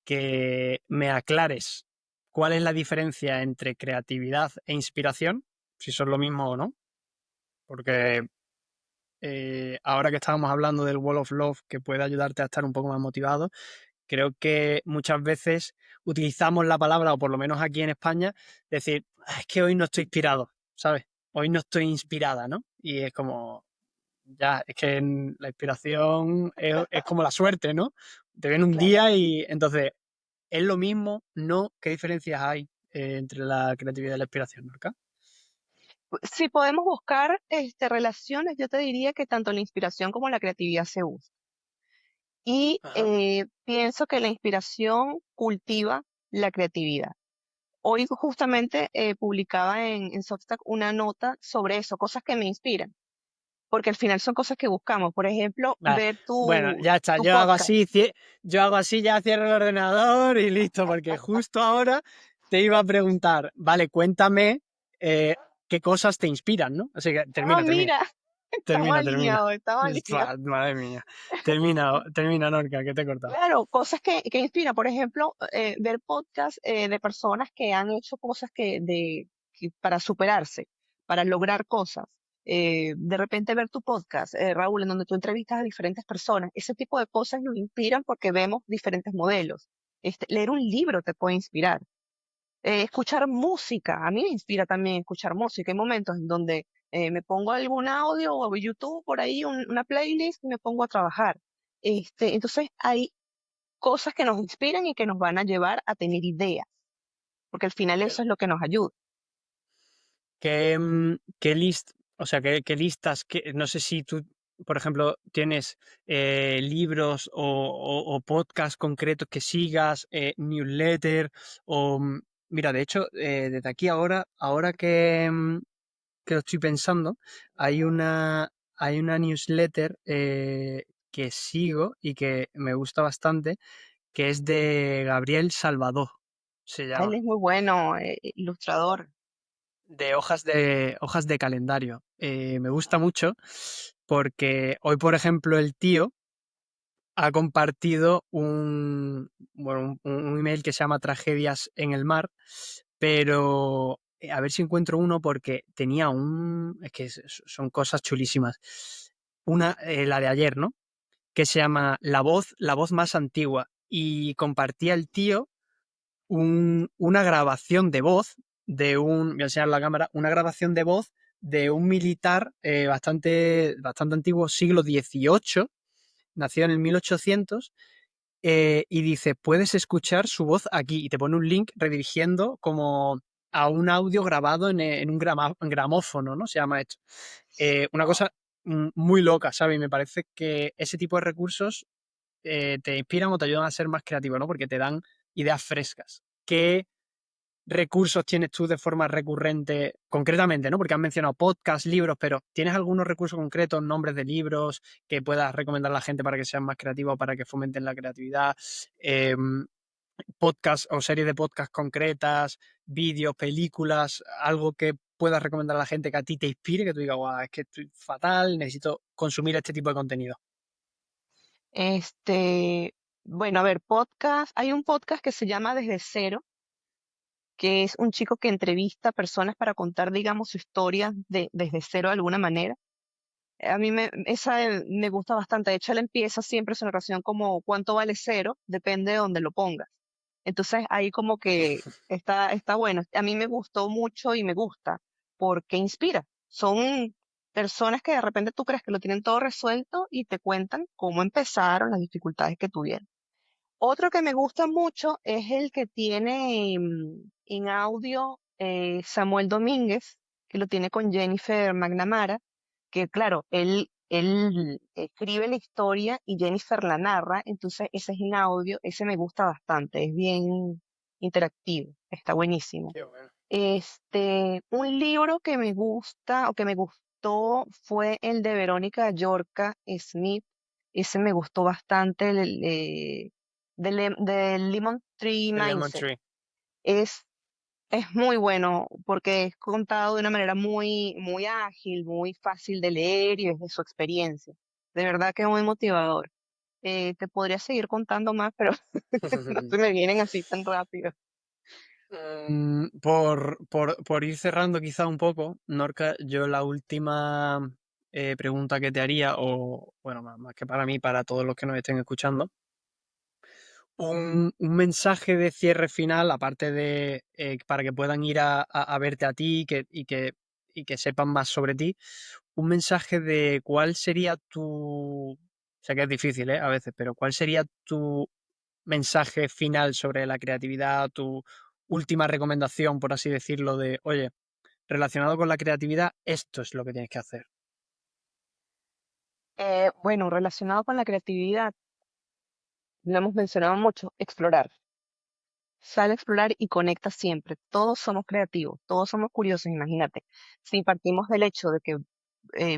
que me aclares cuál es la diferencia entre creatividad e inspiración, si son lo mismo o no, porque ahora que estábamos hablando del Wall of Love, que puede ayudarte a estar un poco más motivado, creo que muchas veces utilizamos la palabra, o por lo menos aquí en España, decir, "Ah, es que hoy no estoy inspirado, ¿sabes? Hoy no estoy inspirada, ¿no?" Y es como, ya, es que la inspiración es como la suerte, ¿no? Te viene un Claro. día y entonces, ¿es lo mismo? ¿No? ¿Qué diferencias hay entre la creatividad y la inspiración, Norca? Si podemos buscar relaciones, yo te diría que tanto la inspiración como la creatividad se usan. Y Ajá. pienso que la inspiración cultiva la creatividad. Hoy justamente publicaba en Substack una nota sobre eso, cosas que me inspiran, porque al final son cosas que buscamos. Por ejemplo, Vale. ver Bueno, tu, ya está. tu podcast. Yo hago así, ya cierro el ordenador y listo, porque justo ahora te iba a preguntar, vale, cuéntame eh, qué cosas te inspiran, ¿no? Así que Ah, mira, estamos termina. alineados, estamos alineados. Madre mía. Termina, Norca, que te he cortado. Claro, cosas que inspiran. Por ejemplo, ver podcasts de personas que han hecho cosas para superarse, para lograr cosas. De repente ver tu podcast, Raúl, en donde tú entrevistas a diferentes personas. Ese tipo de cosas nos inspiran porque vemos diferentes modelos. Leer un libro te puede inspirar. Escuchar música, a mí me inspira también escuchar música. Hay momentos en donde me pongo algún audio o YouTube por ahí, una playlist y me pongo a trabajar. Entonces hay cosas que nos inspiran y que nos van a llevar a tener ideas, porque al final eso es lo que nos ayuda. ¿Qué o sea, qué listas, no sé si tú, por ejemplo, tienes libros o podcasts concretos que sigas, newsletter, mira, de hecho, desde aquí ahora que lo estoy pensando, hay una newsletter que sigo y que me gusta bastante, que es de Gabriel Salvador, se Él llama. es muy bueno, ilustrador. De hojas de calendario. Me gusta mucho porque hoy, por ejemplo, el tío ha compartido un email que se llama Tragedias en el mar, pero a ver si encuentro uno porque tenía es que son cosas chulísimas. La de ayer, ¿no? Que se llama la voz más antigua y compartía el tío una grabación de voz voy a enseñar la cámara, una grabación de voz de un militar bastante antiguo, siglo XVIII, nació en el 1800, y dice, puedes escuchar su voz aquí, y te pone un link redirigiendo como a un audio grabado en un gramófono, ¿no? Se llama esto. Una Wow. cosa muy loca, ¿sabes? Y me parece que ese tipo de recursos te inspiran o te ayudan a ser más creativo, ¿no? Porque te dan ideas frescas. ¿Qué recursos tienes tú de forma recurrente, concretamente, ¿no? Porque has mencionado podcasts, libros, pero ¿tienes algunos recursos concretos, nombres de libros que puedas recomendar a la gente para que sean más creativos, para que fomenten la creatividad? Eh, Podcasts o series de podcasts concretas, vídeos, películas, algo que puedas recomendar a la gente que a ti te inspire, que tú digas, guau, es que estoy fatal, necesito consumir este tipo de contenido. Este, bueno, a ver, podcast, hay un podcast que se llama Desde Cero, que es un chico que entrevista a personas para contar, digamos, su historia desde cero de alguna manera. A mí me gusta bastante. De hecho, él empieza siempre su narración como ¿cuánto vale cero? Depende de dónde lo pongas. Entonces ahí como que está bueno. A mí me gustó mucho y me gusta porque inspira. Son personas que de repente tú crees que lo tienen todo resuelto y te cuentan cómo empezaron, las dificultades que tuvieron. Otro que me gusta mucho es el que tiene en audio Samuel Domínguez, que lo tiene con Jennifer McNamara, que claro, él escribe la historia y Jennifer la narra, entonces ese es en audio, ese me gusta bastante, es bien interactivo, está buenísimo. Qué bueno. Un libro que me gusta o que me gustó fue el de Verónica Yorca Smith. Ese me gustó bastante, de Lemon Tree The Lemon Mindset. Tree. Es, es muy bueno porque es contado de una manera muy ágil, muy fácil de leer y desde su experiencia. De verdad que es muy motivador. Te podría seguir contando más, pero no se me vienen así tan rápido. Por ir cerrando quizá un poco, Norca, yo la última pregunta que te haría, o bueno, más que para mí, para todos los que nos estén escuchando, un mensaje de cierre final, aparte de para que puedan ir a verte a ti y que sepan más sobre ti, un mensaje de cuál sería tu, sé que es difícil, a veces, pero cuál sería tu mensaje final sobre la creatividad, tu última recomendación, por así decirlo, de, oye, relacionado con la creatividad, esto es lo que tienes que hacer. Bueno, relacionado con la creatividad, lo hemos mencionado mucho, explorar. Sale a explorar y conecta siempre. Todos somos creativos, todos somos curiosos, imagínate. Si partimos del hecho de que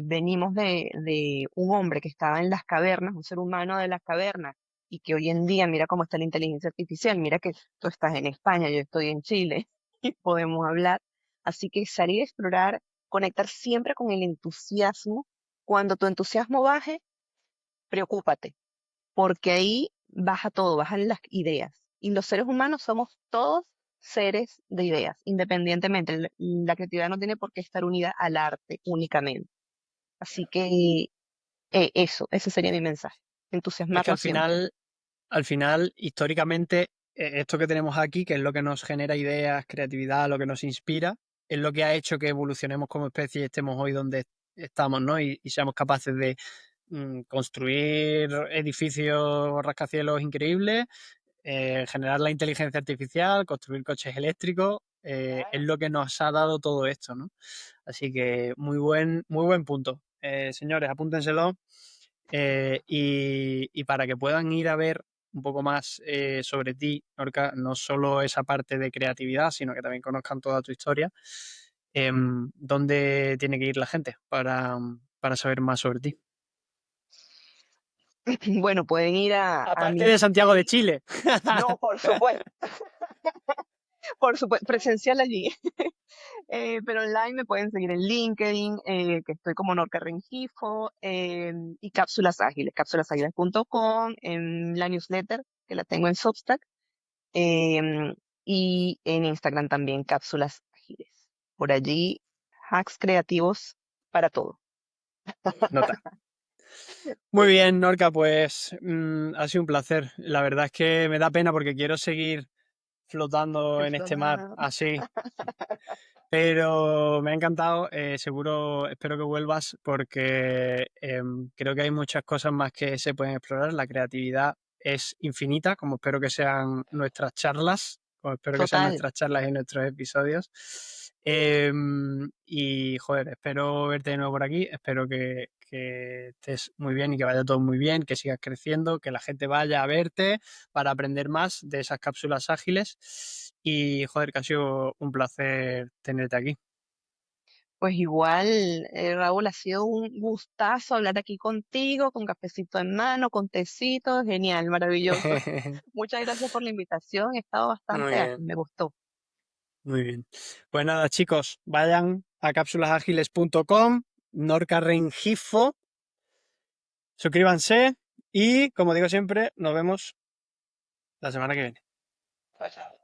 venimos de un hombre que estaba en las cavernas, un ser humano de las cavernas, y que hoy en día mira cómo está la inteligencia artificial, mira que tú estás en España, yo estoy en Chile, y podemos hablar. Así que salir a explorar, conectar siempre con el entusiasmo. Cuando tu entusiasmo baje, preocúpate porque ahí baja todo, bajan las ideas. Y los seres humanos somos todos seres de ideas, independientemente. La creatividad no tiene por qué estar unida al arte únicamente. Así que ese sería mi mensaje. Es que Entusiasmarnos siempre. al final, históricamente, esto que tenemos aquí, que es lo que nos genera ideas, creatividad, lo que nos inspira, es lo que ha hecho que evolucionemos como especie y estemos hoy donde estamos, ¿no? Y seamos capaces de construir edificios rascacielos increíbles, generar la inteligencia artificial, construir coches eléctricos, es Claro. lo que nos ha dado todo esto, ¿no? Así que muy buen punto. Señores, apúntenselo. Y para que puedan ir a ver un poco más sobre ti, Norca, no solo esa parte de creatividad, sino que también conozcan toda tu historia, ¿dónde tiene que ir la gente para saber más sobre ti? Bueno, pueden ir a Aparte mi de Santiago de face. Chile. No, por supuesto, presencial allí. Pero online me pueden seguir en LinkedIn, que estoy como Norca Rengifo, y cápsulaságiles.com, en la newsletter, que la tengo en Substack, em, y en Instagram también, Cápsulas Ágiles. Por allí, hacks creativos para todo. Nota. Muy bien, Norca, pues ha sido un placer. La verdad es que me da pena porque quiero seguir flotando en este mar Explorar. así. Pero me ha encantado, seguro, espero que vuelvas porque creo que hay muchas cosas más que se pueden explorar. La creatividad es infinita, como espero que sean nuestras charlas, como espero que sean Total. nuestras charlas y nuestros episodios. Y joder, espero verte de nuevo por aquí, espero que estés muy bien y que vaya todo muy bien, que sigas creciendo, que la gente vaya a verte para aprender más de esas cápsulas ágiles. Y joder, que ha sido un placer tenerte aquí. Pues igual, Raúl, ha sido un gustazo hablar aquí contigo, con cafecito en mano, con tecito, genial, maravilloso. Muchas gracias por la invitación, he estado Muy bastante ágil, bien, me gustó. muy bien. Pues nada, chicos, vayan a cápsulasagiles.com, Norca Rengifo, suscríbanse y, como digo siempre, nos vemos la semana que viene. Chao, chao.